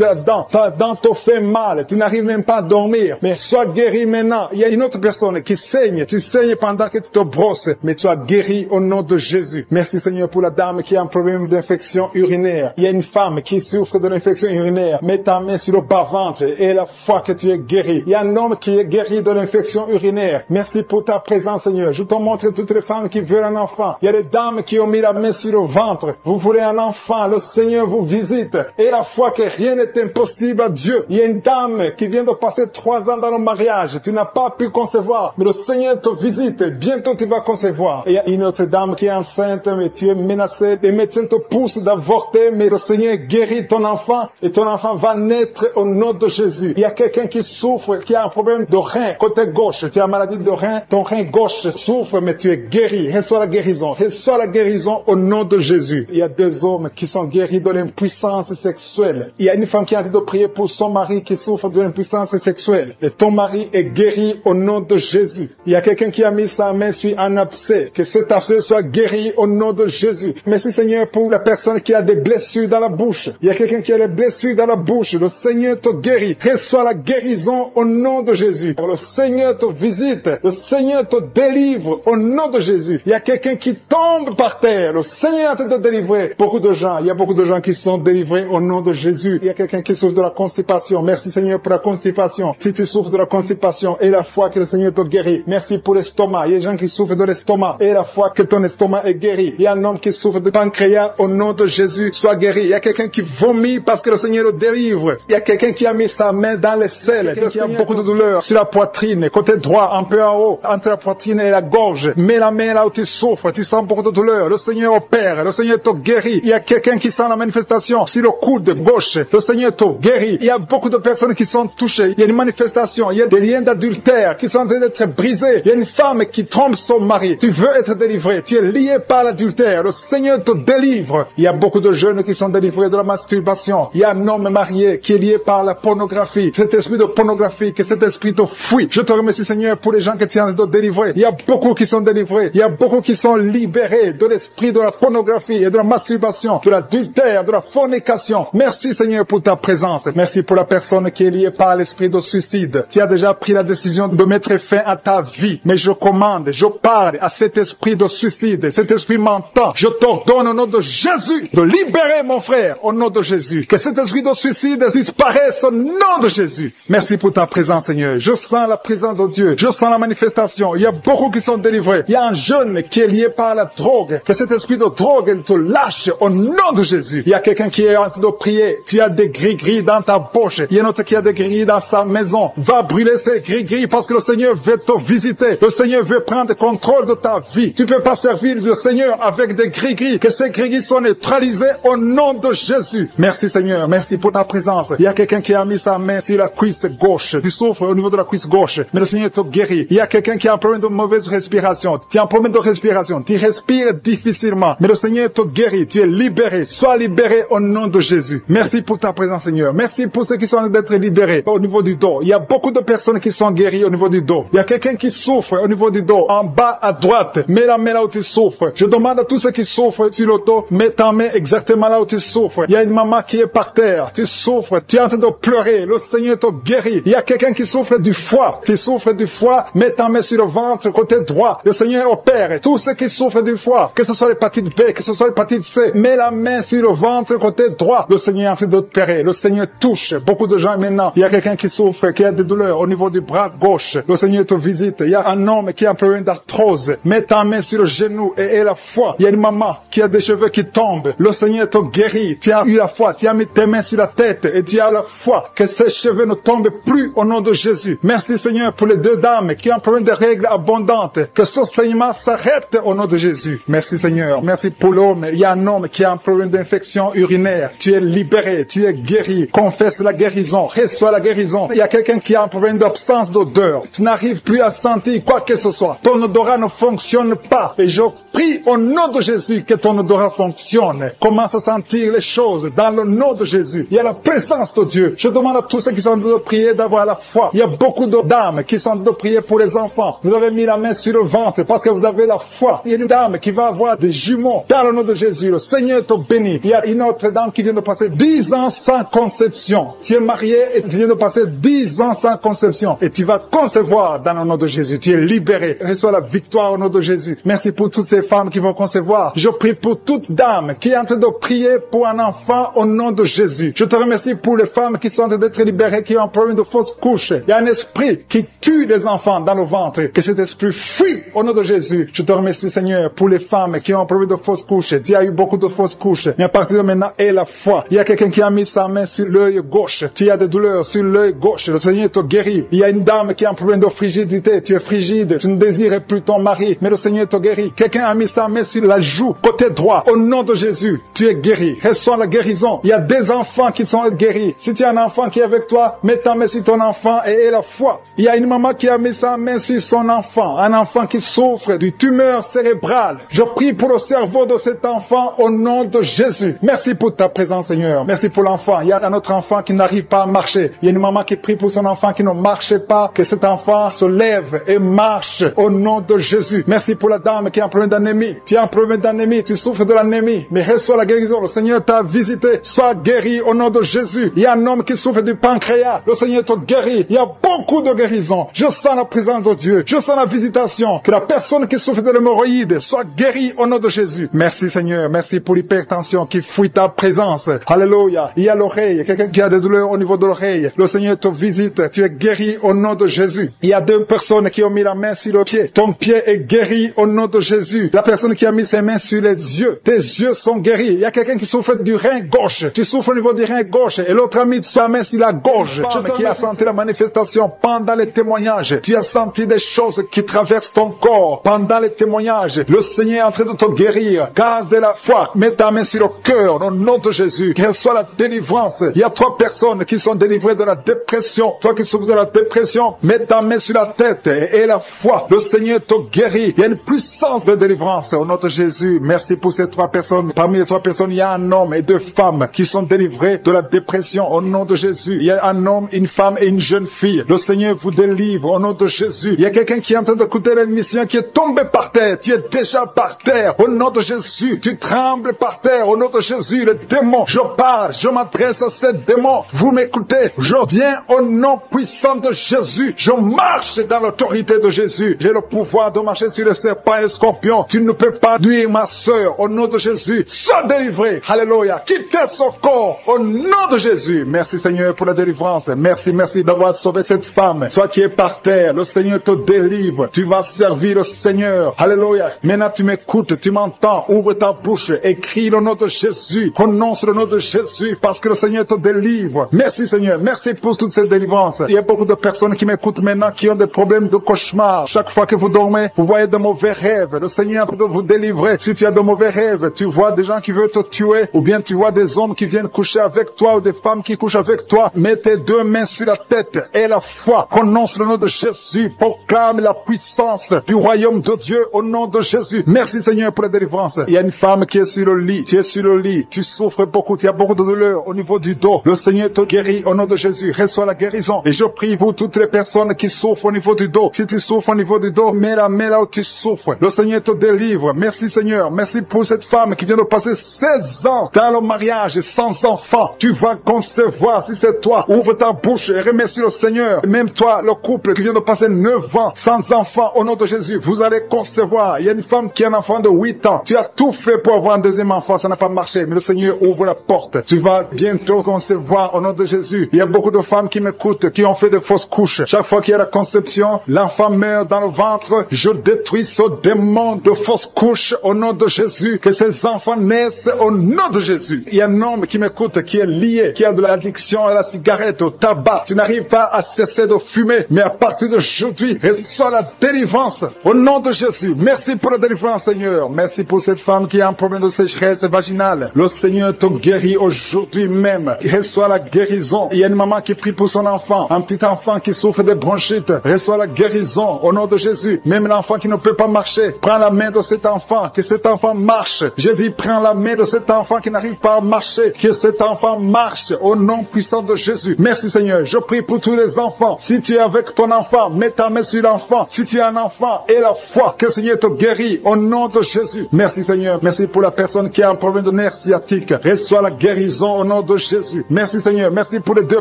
la dent. Ta dent te fait mal. Tu n'arrives même pas à dormir. Mais sois guéri maintenant. Il y a une autre personne qui saigne. Tu saignes pendant que tu te brosses. Mais tu as guéri au nom de Jésus. Merci Seigneur pour la dame qui a un problème d'infection l'infection urinaire. Il y a une femme qui souffre de l'infection urinaire. Mets ta main sur le bas-ventre et la foi que tu es guéri. Il y a un homme qui est guéri de l'infection urinaire. Merci pour ta présence, Seigneur. Je te montre toutes les femmes qui veulent un enfant. Il y a des dames qui ont mis la main sur le ventre. Vous voulez un enfant. Le Seigneur vous visite. Et la foi que rien n'est impossible à Dieu. Il y a une dame qui vient de passer 3 ans dans le mariage. Tu n'as pas pu concevoir. Mais le Seigneur te visite. Bientôt tu vas concevoir. Et il y a une autre dame qui est enceinte, mais tu es menacée. Les médecins te poussent d'avorter, mais le Seigneur guérit ton enfant et ton enfant va naître au nom de Jésus. Il y a quelqu'un qui souffre, qui a un problème de rein, côté gauche. Tu as une maladie de rein, ton rein gauche souffre, mais tu es guéri. Reçois la guérison. Reçois la guérison au nom de Jésus. Il y a 2 hommes qui sont guéris de l'impuissance sexuelle. Il y a une femme qui a dit de prier pour son mari qui souffre de l'impuissance sexuelle. Et ton mari est guéri au nom de Jésus. Il y a quelqu'un qui a mis sa main sur un abcès. Que cet abcès soit guéri au nom de Jésus. Merci Seigneur pour la personne qui a des blessures dans la bouche. Il y a quelqu'un qui a des blessures dans la bouche. Le Seigneur te guérit. Reçois la guérison au nom de Jésus. Le Seigneur te visite. Le Seigneur te délivre au nom de Jésus. Il y a quelqu'un qui tombe par terre. Le Seigneur te délivrer. Beaucoup de gens. Il y a beaucoup de gens qui sont délivrés au nom de Jésus. Il y a quelqu'un qui souffre de la constipation. Merci Seigneur pour la constipation. Si tu souffres de la constipation et la foi que le Seigneur te guérit. Merci pour l'estomac. Il y a des gens qui souffrent de l'estomac et la foi que ton estomac est guéri. Il y a un homme qui souffre de pancréas au nom de Jésus. Sois guéri. Il y a quelqu'un qui vomit parce que le Seigneur le délivre. Il y a quelqu'un qui a mis sa main dans les selles. Qui a beaucoup de douleur sur la poitrine, côté droit, un peu en haut, entre la poitrine et la gorge. Mets la main là où tu souffres. Tu sens beaucoup de douleur. Le Seigneur opère. Le Seigneur te guérit. Il y a quelqu'un qui sent la manifestation sur le coude gauche. Le Seigneur te guérit. Il y a beaucoup de personnes qui sont touchées. Il y a une manifestation. Il y a des liens d'adultère qui sont en train d'être brisés. Il y a une femme qui trompe son mari. Tu veux être délivré. Tu es lié par l'adultère. Le Seigneur te délivre. Il y a beaucoup de jeunes qui sont délivrés de la masturbation. Il y a un homme marié qui est lié par la pornographie. Cet esprit de pornographie, que cet esprit te fuit. Je te remercie Seigneur pour les gens que tu es en train de délivrer. Il y a beaucoup qui sont délivrés. Il y a beaucoup qui sont libérés de l'esprit de la pornographie et de la masturbation, de l'adultère, de la fornication. Merci Seigneur pour ta présence. Merci pour la personne qui est liée par l'esprit de suicide. Tu as déjà pris la décision de mettre fin à ta vie. Mais je commande, je parle à cet esprit de suicide, cet esprit mentant. Je t'ordonne au nom de Jésus de libérer mon frère au nom de Jésus. Que cet esprit de suicide disparaisse au nom de Jésus. Merci pour ta présence Seigneur. Je sens la présence de Dieu. Je sens la manifestation. Il y a beaucoup qui sont délivrés. Il y a un jeune qui est lié par la drogue. Que cet esprit de drogue te lâche au nom de Jésus. Il y a quelqu'un qui est en train de prier. Tu as des gris-gris dans ta bouche. Il y a un autre qui a des gris dans sa maison. Va brûler ces gris-gris parce que le Seigneur veut te visiter. Le Seigneur veut prendre contrôle de ta vie. Tu ne peux pas servir le Seigneur avec des gris-gris. Que ces gris-gris soient neutralisés au nom de Jésus. Merci Seigneur. Merci pour ta présence. Il y a quelqu'un qui a mis sa main sur la cuisse gauche. Tu souffres au niveau de la cuisse gauche. Mais le Seigneur te guérit. Il y a quelqu'un qui a un problème de mauvaise respiration. Tu as un problème de respiration. Tu respires difficilement. Mais le Seigneur te guérit. Tu es libéré. Sois libéré au nom de Jésus. Merci pour ta présence Seigneur. Merci pour ceux qui sont en train d'être libérés au niveau du dos. Il y a beaucoup de personnes qui sont guéries au niveau du dos. Il y a quelqu'un qui souffre au niveau du dos. En bas à droite. Mets la main là où tu souffres. Je demande à tous ceux qui souffrent sur le dos. Mets ta main exactement là où tu souffres. Il y a une maman qui est par terre. Tu souffres. Tu es en train de pleurer. Le Seigneur te guérit. Il y a quelqu'un qui souffre du foie. Tu souffres du foie. Mets ta main sur le ventre côté droit. Le Seigneur opère. Tous ceux qui souffrent du foie, que ce soit l'hépatite B, que ce soit l'hépatite C, mets la main sur le ventre côté droit. Le Seigneur est en train d'opérer. Le Seigneur touche beaucoup de gens maintenant. Il y a quelqu'un qui souffre, qui a des douleurs au niveau du bras gauche. Le Seigneur te visite. Il y a un homme qui a un problème d'arthrose. Mets ta main sur le genou et la foi. Il y a une maman qui a des cheveux qui tombent. Le Seigneur te guérit. Tu as eu la foi. Tu as mis tes mains sur la tête et tu as la foi que ces cheveux ne tombent plus au nom de Jésus. Merci Seigneur pour les 2 dames qui ont un problème de règles abondantes. Que ce saignement s'arrête au nom de Jésus. Merci Seigneur. Merci pour l'homme. Il y a un homme qui a un problème d'infection urinaire. Tu es libéré. Tu es guéri. Confesse la guérison. Reçois la guérison. Il y a quelqu'un qui a un problème d'absence d'odeur. Tu n'arrives plus à sentir quoi que ce soit. Ton odorat ne fonctionne pas. Et je prie au nom de Jésus que ton odorat fonctionne. Commence à sentir les choses dans le nom de Jésus. Il y a la présence de Dieu. Je demande à tous ceux qui sont de prier d'avoir la foi. Il y a beaucoup de dames qui sont de prier pour les enfants. Vous avez mis la main sur le ventre parce que vous avez la foi. Il y a une dame qui va avoir des jumeaux dans le nom de Jésus. Le Seigneur te bénit. Il y a une autre dame qui vient de passer 10 ans sans conception. Tu es marié et tu viens de passer 10 ans sans conception. Et tu vas concevoir dans le nom de Jésus. Tu es libéré. Reçois la victoire au nom de Jésus. Merci pour toutes ces femmes qui vont concevoir. Je prie pour toute dame qui est en train de prier pour un enfant au nom de Jésus. Je te remercie pour les femmes qui sont en train d'être libérées, qui ont un problème de fausse couche. Il y a un esprit qui tue les enfants dans le ventre. Que cet esprit fuit au nom de Jésus. Je te remercie, Seigneur, pour les femmes qui ont un problème de fausse couche. Il y a eu beaucoup de fausses couches. Mais à partir de maintenant, et la foi. Il y a quelqu'un qui a mis sa main sur l'œil gauche. Tu as des douleurs sur l'œil gauche. Le Seigneur te guérit. Il y a une dame qui a un problème de frigidité. Tu es frigide. Tu ne désires plus ton mari. Mais le Seigneur te guérit. Quelqu'un a mis sa main sur la joue, côté droit. Au nom de Jésus, tu es guéri. Reçois la guérison. Il y a des enfants qui sont guéris. Si tu as un enfant qui est avec toi, mets ta main sur ton enfant et aie la foi. Il y a une maman qui a mis sa main sur son enfant. Un enfant qui souffre d'une tumeur cérébrale. Je prie pour le cerveau de cet enfant au nom de Jésus. Merci pour ta présence, Seigneur. Merci pour l'enfant. Il y a un autre enfant qui n'arrive pas à marcher. Il y a une maman qui prie pour son enfant qui ne marche pas. Que cet enfant se lève et marche au nom de Jésus. Merci pour la dame qui a un problème d'anémie. Tu as un problème d'anémie. Tu souffres de l'anémie. Mais reçois la guérison. Le Seigneur t'a visité. Sois guéri au nom de Jésus. Il y a un homme qui souffre du pancréas. Le Seigneur te guérit. Il y a beaucoup de guérisons. Je sens la présence de Dieu. Je sens la visitation. Que la personne qui souffre de l'hémorroïde soit guérie au nom de Jésus. Merci Seigneur. Merci pour l'hypertension qui fuit ta présence. Alléluia. Il y a l'oreille. Quelqu'un qui a des douleurs au niveau de l'oreille. Le Seigneur te visite. Tu es guéri au nom de Jésus. Il y a deux personnes qui ont mis la main sur le pied. Ton pied est guéri au nom de Jésus. La personne qui a mis ses mains sur les yeux. Tes yeux sont guéris. Il y a quelqu'un qui souffre du rein gauche. Tu souffres au niveau du rein gauche. Et l'autre a mis sa main sur la gorge. Qui a senti la manifestation pendant les témoignages. Tu as senti des choses qui traversent ton corps pendant les témoignages. Le Seigneur est en train de te guérir. Garde la foi. Mets ta main sur le cœur au nom de Jésus. Qu'elle soit la délivrance. Il y a 3 personnes qui sont délivrées de la dépression. Toi qui souffres de la dépression, mets ta main sur la tête et la foi. Le Seigneur te guérit. Il y a une puissance de délivrance au nom de Jésus. Merci pour ces 3 personnes. Parmi les 3 personnes, il y a un homme et 2 femmes qui sont délivrés de la dépression au nom de Jésus. Il y a un homme, une femme et une jeune fille. Le Seigneur vous délivre au nom de Jésus. Il y a quelqu'un qui est en train d'écouter l'émission qui est tombé par terre. Tu es déjà par terre au nom de Jésus. Tu trembles par terre au nom de Jésus. Les démons, je parle, je m'adresse à ces démons. Vous m'écoutez. Je viens au nom puissant de Jésus. Je marche dans l'autorité de Jésus. J'ai le pouvoir de marcher sur les serpents et les scorpions. Tu ne peux pas nuire ma sœur au nom de Jésus. Sois délivré. Alléluia. Quittez son corps au nom de Jésus. Merci Seigneur pour la délivrance. Merci d'avoir sauvé cette femme. Toi qui es par terre, le Seigneur te délivre. Tu vas servir le Seigneur. Alléluia. Maintenant tu m'écoutes, tu m'entends. Ouvre ta bouche et crie le nom de Jésus. Prononce le nom de Jésus parce que le Seigneur te délivre. Merci Seigneur. Merci pour toute cette délivrance. Il y a beaucoup de personnes qui m'écoutent maintenant qui ont des problèmes de cauchemar. Chaque fois que vous dormez, vous voyez de mauvais rêves. Le Seigneur est en train de vous délivrer. Si tu as de mauvais rêves, tu vois des gens qui veulent te tuer ou bien tu vois des hommes qui viennent coucher avec toi ou des femmes qui couchent avec toi. Mets tes 2 mains sur la tête et la foi. Prononce le nom de Jésus. Proclame la puissance du royaume de Dieu au nom de Jésus. Merci Seigneur pour la délivrance. Il y a une femme qui est sur le lit. Tu es sur le lit. Tu souffres beaucoup. Tu as beaucoup de douleur au niveau du dos. Le Seigneur te guérit au nom de Jésus. Reçois la guérison. Et je prie pour toutes les personnes qui souffrent au niveau du dos. Si tu souffres au niveau du dos, mets la main là où tu souffres. Le Seigneur te délivre. Merci Seigneur. Merci pour cette femme qui vient de passer 16 ans dans le mariage sans enfant. Tu vas concevoir si c'est toi. Ouvre ta bouche et remercie le Seigneur. Même toi, le couple qui vient de passer 9 ans sans enfant au nom de Jésus, vous allez concevoir. Il y a une femme qui a un enfant de 8 ans. Tu as tout fait pour avoir un deuxième enfant, ça n'a pas marché. Mais le Seigneur ouvre la porte. Tu vas bientôt concevoir au nom de Jésus. Il y a beaucoup de femmes qui m'écoutent, qui ont fait de fausses couches. Chaque fois qu'il y a la conception, l'enfant meurt dans le ventre. Je détruis ce démon de fausses couches au nom de Jésus. Que ces enfants naissent au nom de Jésus. Il y a un homme qui m'écoute, qui est lié, qui a de l'addiction à la cigarette, au tabac. Tu n'arrives pas à cesser de fumer, mais à partir d'aujourd'hui, reçois la délivrance au nom de Jésus. Merci pour la délivrance, Seigneur. Merci pour cette femme qui a un problème de sécheresse vaginale. Le Seigneur te guérit aujourd'hui même. Reçois la guérison. Il y a une maman qui prie pour son enfant, un petit enfant qui souffre de bronchite. Reçois la guérison au nom de Jésus. Même l'enfant qui ne peut pas marcher, prends la main de cet enfant, que cet enfant marche. Je dis, prends la main de cet enfant qui n'arrive pas à marcher, que cet enfant marche au nom puissant de Jésus. Merci Seigneur. Je prie pour tous les enfants. Si tu es avec ton enfant, mets ta main sur l'enfant. Si tu es un enfant, aie la foi que le Seigneur te guérit au nom de Jésus. Merci Seigneur. Merci pour la personne qui a un problème de nerf sciatique. Reçois la guérison au nom de Jésus. Merci Seigneur. Merci pour les 2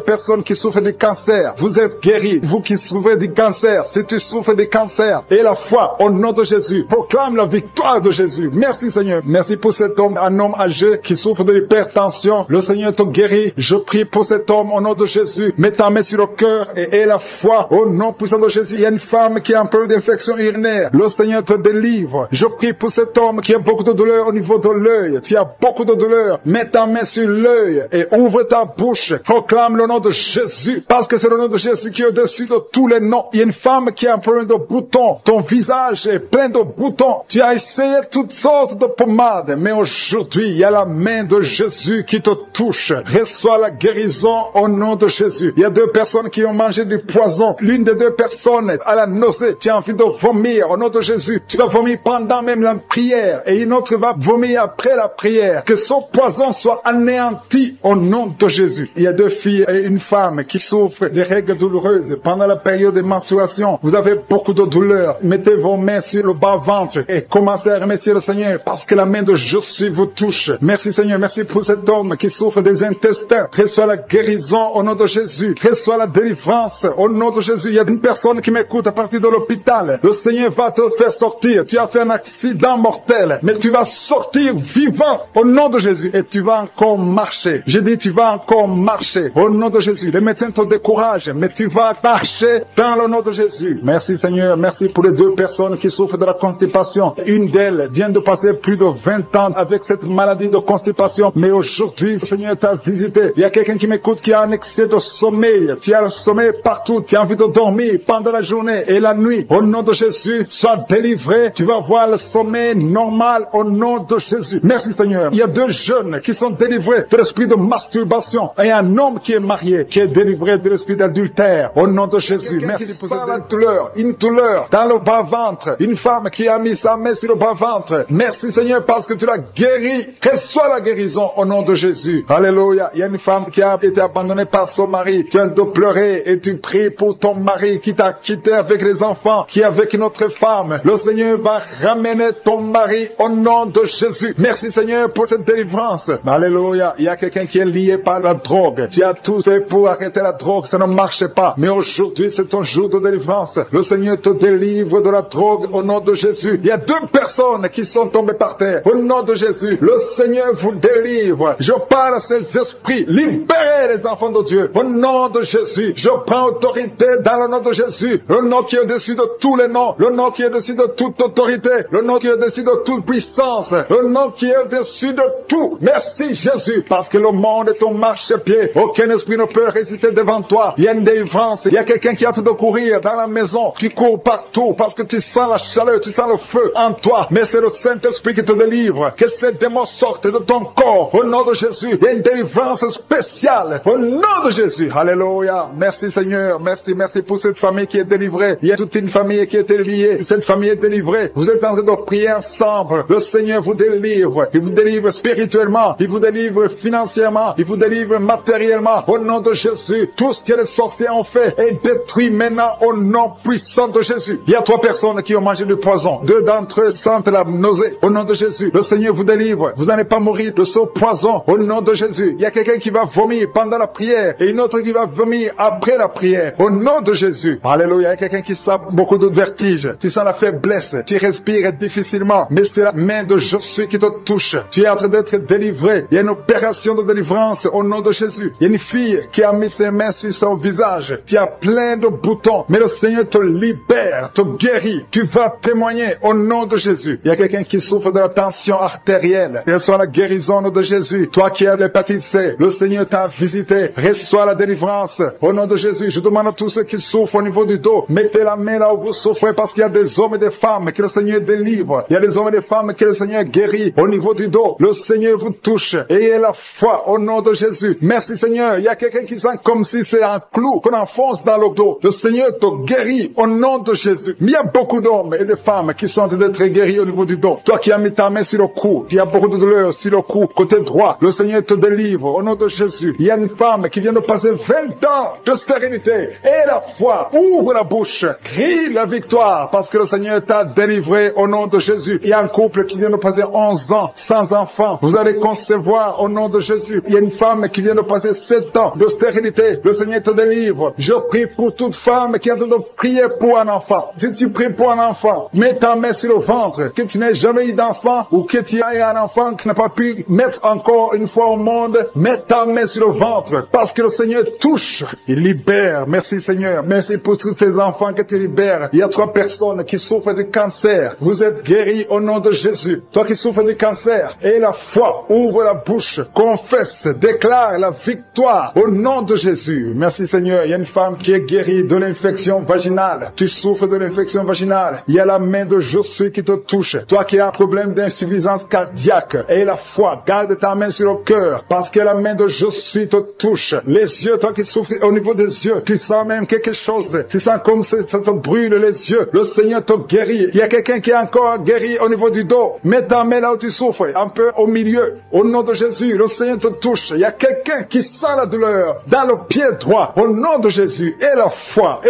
personnes qui souffrent du cancer. Vous êtes guéris. Vous qui souffrez du cancer, si tu souffres du cancer, aie la foi au nom de Jésus. Proclame la victoire de Jésus. Merci Seigneur. Merci pour cette cet homme, un homme âgé qui souffre de l'hypertension. Le Seigneur te guérit. Je prie pour cet homme au nom de Jésus. Mets ta main sur le cœur et aie la foi au nom puissant de Jésus. Il y a une femme qui a un peu d'infection urinaire. Le Seigneur te délivre. Je prie pour cet homme qui a beaucoup de douleur au niveau de l'œil. Tu as beaucoup de douleur. Mets ta main sur l'œil et ouvre ta bouche. Proclame le nom de Jésus parce que c'est le nom de Jésus qui est au-dessus de tous les noms. Il y a une femme qui a un problème de boutons. Ton visage est plein de boutons. Tu as essayé toutes sortes de pommades, mais aujourd'hui, il y a la main de Jésus qui te touche. Reçois la guérison au nom de Jésus. Il y a 2 personnes qui ont mangé du poison. L'une des 2 personnes a la nausée. Tu as envie de vomir au nom de Jésus. Tu vas vomir pendant même la prière et une autre va vomir après la prière. Que ce poison soit anéanti au nom de Jésus. Il y a 2 filles et une femme qui souffrent des règles douloureuses pendant la période de menstruation. Vous avez beaucoup de douleur. Mettez vos mains sur le bas-ventre et commencez à remercier le Seigneur parce que la main de Jésus vous touche. Merci Seigneur, merci pour cet homme qui souffre des intestins. Reçois la guérison au nom de Jésus. Reçois la délivrance au nom de Jésus. Il y a une personne qui m'écoute à partir de l'hôpital. Le Seigneur va te faire sortir. Tu as fait un accident mortel, mais tu vas sortir vivant au nom de Jésus et tu vas encore marcher. J'ai dit tu vas encore marcher au nom de Jésus. Les médecins te découragent, mais tu vas marcher dans le nom de Jésus. Merci Seigneur, merci pour les 2 personnes qui souffrent de la constipation. Une d'elles vient de passer plus de 20 ans avec cette maladie de constipation, mais aujourd'hui le Seigneur t'a visité. Il y a quelqu'un qui m'écoute qui a un excès de sommeil. Tu as le sommeil partout, tu as envie de dormir pendant la journée et la nuit. Au nom de Jésus, sois délivré. Tu vas voir le sommeil normal au nom de Jésus. Merci Seigneur. Il y a 2 jeunes qui sont délivrés de l'esprit de masturbation et un homme qui est marié qui est délivré de l'esprit d'adultère au nom de Jésus. Merci pour cette douleur, une douleur dans le bas-ventre, une femme qui a mis sa main sur le bas-ventre. Merci Seigneur parce que tu l'as guéri. Reçois la guérison au nom de Jésus. Alléluia. Il y a une femme qui a été abandonnée par son mari. Tu viens de pleurer et tu pries pour ton mari qui t'a quitté avec les enfants, qui est avec une autre femme. Le Seigneur va ramener ton mari au nom de Jésus. Merci Seigneur pour cette délivrance. Alléluia. Il y a quelqu'un qui est lié par la drogue. Tu as tout fait pour arrêter la drogue, ça ne marche pas. Mais aujourd'hui, c'est ton jour de délivrance. Le Seigneur te délivre de la drogue au nom de Jésus. Il y a 2 personnes qui sont tombées par terre. Au nom de Jésus, le Seigneur vous délivre. Je parle à ces esprits. Libérez les enfants de Dieu. Au nom de Jésus, je prends autorité dans le nom de Jésus. Le nom qui est au-dessus de tous les noms. Le nom qui est au-dessus de toute autorité. Le nom qui est au-dessus de toute puissance. Le nom qui est au-dessus de tout. Merci Jésus. Parce que le monde est ton marchepied. Aucun esprit ne peut résister devant toi. Il y a une délivrance. Il y a quelqu'un qui a hâte de courir dans la maison. Tu cours partout parce que tu sens la chaleur, tu sens le feu en toi. Mais c'est le Saint-Esprit qui te délivre. Que ces démons sortent de ton corps. Au nom de Jésus, il y a une délivrance spéciale. Au nom de Jésus. Alléluia. Merci Seigneur. Merci, merci pour cette famille qui est délivrée. Il y a toute une famille qui est liée. Cette famille est délivrée. Vous êtes en train de prier ensemble. Le Seigneur vous délivre. Il vous délivre spirituellement. Il vous délivre financièrement. Il vous délivre matériellement. Au nom de Jésus, tout ce que les sorciers ont fait est détruit maintenant au nom puissant de Jésus. Il y a 3 personnes qui ont mangé du poison. 2 d'entre eux sentent la nausée. Au nom de Jésus, le Seigneur vous délivre. Vous n'allez pas mourir de ce poison. Au nom de Jésus, il y a quelqu'un qui va vomir pendant la prière et une autre qui va vomir après la prière. Au nom de Jésus. Alléluia. Il y a quelqu'un qui sent beaucoup de vertige. Tu sens la faiblesse. Tu respires difficilement. Mais c'est la main de Jésus qui te touche. Tu es en train d'être délivré. Il y a une opération de délivrance au nom de Jésus. Il y a une fille qui a mis ses mains sur son visage. Tu as plein de boutons. Mais le Seigneur te libère, te guérit. Tu vas témoigner au nom de Jésus. Il y a quelqu'un qui souffre de la tension artérielle. Reçois la guérison au nom de Jésus. Toi qui as l'hépatite C, le Seigneur t'a visité. Reçois la délivrance au nom de Jésus. Je demande à tous ceux qui souffrent au niveau du dos, mettez la main là où vous souffrez parce qu'il y a des hommes et des femmes que le Seigneur délivre. Il y a des hommes et des femmes que le Seigneur guérit au niveau du dos. Le Seigneur vous touche. Ayez la foi au nom de Jésus. Merci Seigneur. Il y a quelqu'un qui sent comme si c'est un clou qu'on enfonce dans le dos. Le Seigneur te guérit au nom de Jésus. Mais il y a beaucoup d'hommes et de femmes qui sont en train d'être guéris au niveau du dos. Toi qui as mis ta main sur le cou, tu as beaucoup de douleur sur le cou, côté droit. Le Seigneur te délivre au nom de Jésus. Il y a une femme qui vient de passer 20 ans de stérilité. Et la foi, ouvre la bouche, crie la victoire parce que le Seigneur t'a délivré au nom de Jésus. Il y a un couple qui vient de passer 11 ans sans enfant. Vous allez concevoir au nom de Jésus. Il y a une femme qui vient de passer 7 ans de stérilité. Le Seigneur te délivre. Je prie pour toute femme qui a de prier pour un enfant. Si tu pries pour un enfant, mets ta main sur le ventre. Que tu n'aies jamais eu d'enfant ou que tu s'il y a un enfant qui n'a pas pu mettre encore une fois au monde, mets ta main sur le ventre, parce que le Seigneur touche, il libère. Merci Seigneur, merci pour tous ces enfants que tu libères. Il y a 3 personnes qui souffrent du cancer. Vous êtes guéris au nom de Jésus. Toi qui souffres du cancer, et la foi, ouvre la bouche, confesse, déclare la victoire au nom de Jésus. Merci Seigneur. Il y a une femme qui est guérie de l'infection vaginale. Tu souffres de l'infection vaginale. Il y a la main de Josué qui te touche. Toi qui as un problème d'insuffisance cardiaque, et la foi, garde ta main sur le cœur, parce que la main de Josué te touche. Les yeux, toi qui souffres au niveau des yeux, tu sens même quelque chose. Tu sens comme ça te brûle les yeux. Le Seigneur te guérit. Il y a quelqu'un qui est encore guéri au niveau du dos. Mets ta main là où tu souffres, un peu au milieu. Au nom de Jésus, le Seigneur te touche. Il y a quelqu'un qui sent la douleur dans le pied droit. Au nom de Jésus, et la foi,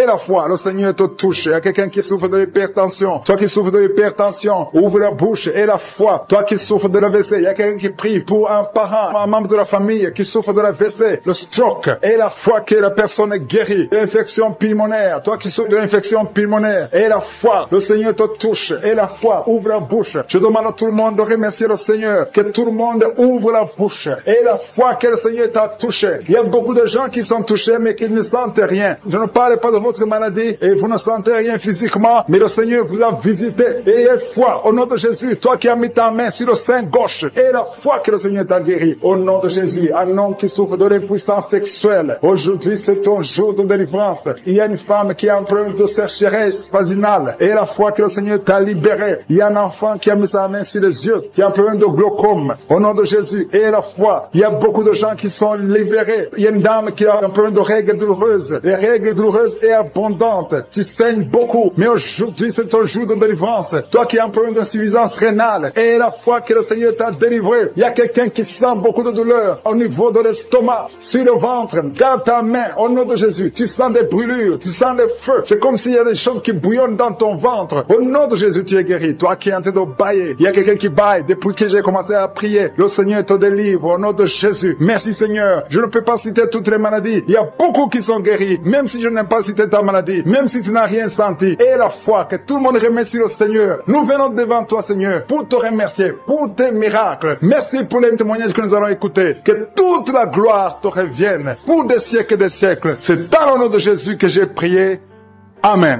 le Seigneur te touche. Il y a quelqu'un qui souffre de l'hypertension. Toi qui souffres de l'hypertension, ouvre la bouche et la foi. Toi qui souffres de l'AVC, il y a quelqu'un qui prie pour un parent, un membre de la famille qui souffre de l'AVC, le stroke, et la foi que la personne est guérie. L'infection pulmonaire, toi qui souffres de l'infection pulmonaire, et la foi, le Seigneur te touche. Et la foi, ouvre la bouche. Je demande à tout le monde de remercier le Seigneur, que tout le monde ouvre la bouche. Et la foi que le Seigneur t'a touché. Il y a beaucoup de gens qui sont touchés, mais qui ne sentent rien. Je ne parle pas de votre maladie, et vous ne sentez rien physiquement, mais le Seigneur vous a visité. Et la foi, au nom de Jésus, toi qui as mis ta main sur le sein gauche, et la foi que le Seigneur t'a guéri. Au nom de Jésus, un homme qui souffre de l'impuissance sexuelle. Aujourd'hui, c'est ton jour de délivrance. Il y a une femme qui a un problème de sécheresse vaginale, et la foi que le Seigneur t'a libéré. Il y a un enfant qui a mis sa main sur les yeux, qui a un problème de glaucome. Au nom de Jésus, et la foi. Il y a beaucoup de gens qui sont libérés. Il y a une dame qui a un problème de règles douloureuses. Les règles douloureuses est abondante. Tu saignes beaucoup, mais aujourd'hui, c'est ton jour de délivrance. Toi qui as un problème d'insuffisance rénale, et la foi que le Seigneur t'a délivré. Il y a quelqu'un qui sent beaucoup de douleur au niveau de l'estomac, sur le ventre. Garde ta main, au nom de Jésus. Tu sens des brûlures, tu sens des feux. C'est comme s'il y a des choses qui bouillonnent dans ton ventre. Au nom de Jésus, tu es guéri. Toi qui es en train de bailler, il y a quelqu'un qui baille depuis que j'ai commencé à prier. Le Seigneur te délivre au nom de Jésus. Merci Seigneur. Je ne peux pas citer toutes les maladies. Il y a beaucoup qui sont guéris, même si je n'aime pas citer ta maladie, même si tu n'as rien senti. Et la foi, que tout le monde remercie le Seigneur. Nous venons devant toi Seigneur, pour te remercier, pour tes miracles. Merci pour les témoignages que nous allons écouter. Que toute la gloire te revienne pour des siècles et des siècles. C'est dans le nom de Jésus que j'ai prié. Amen.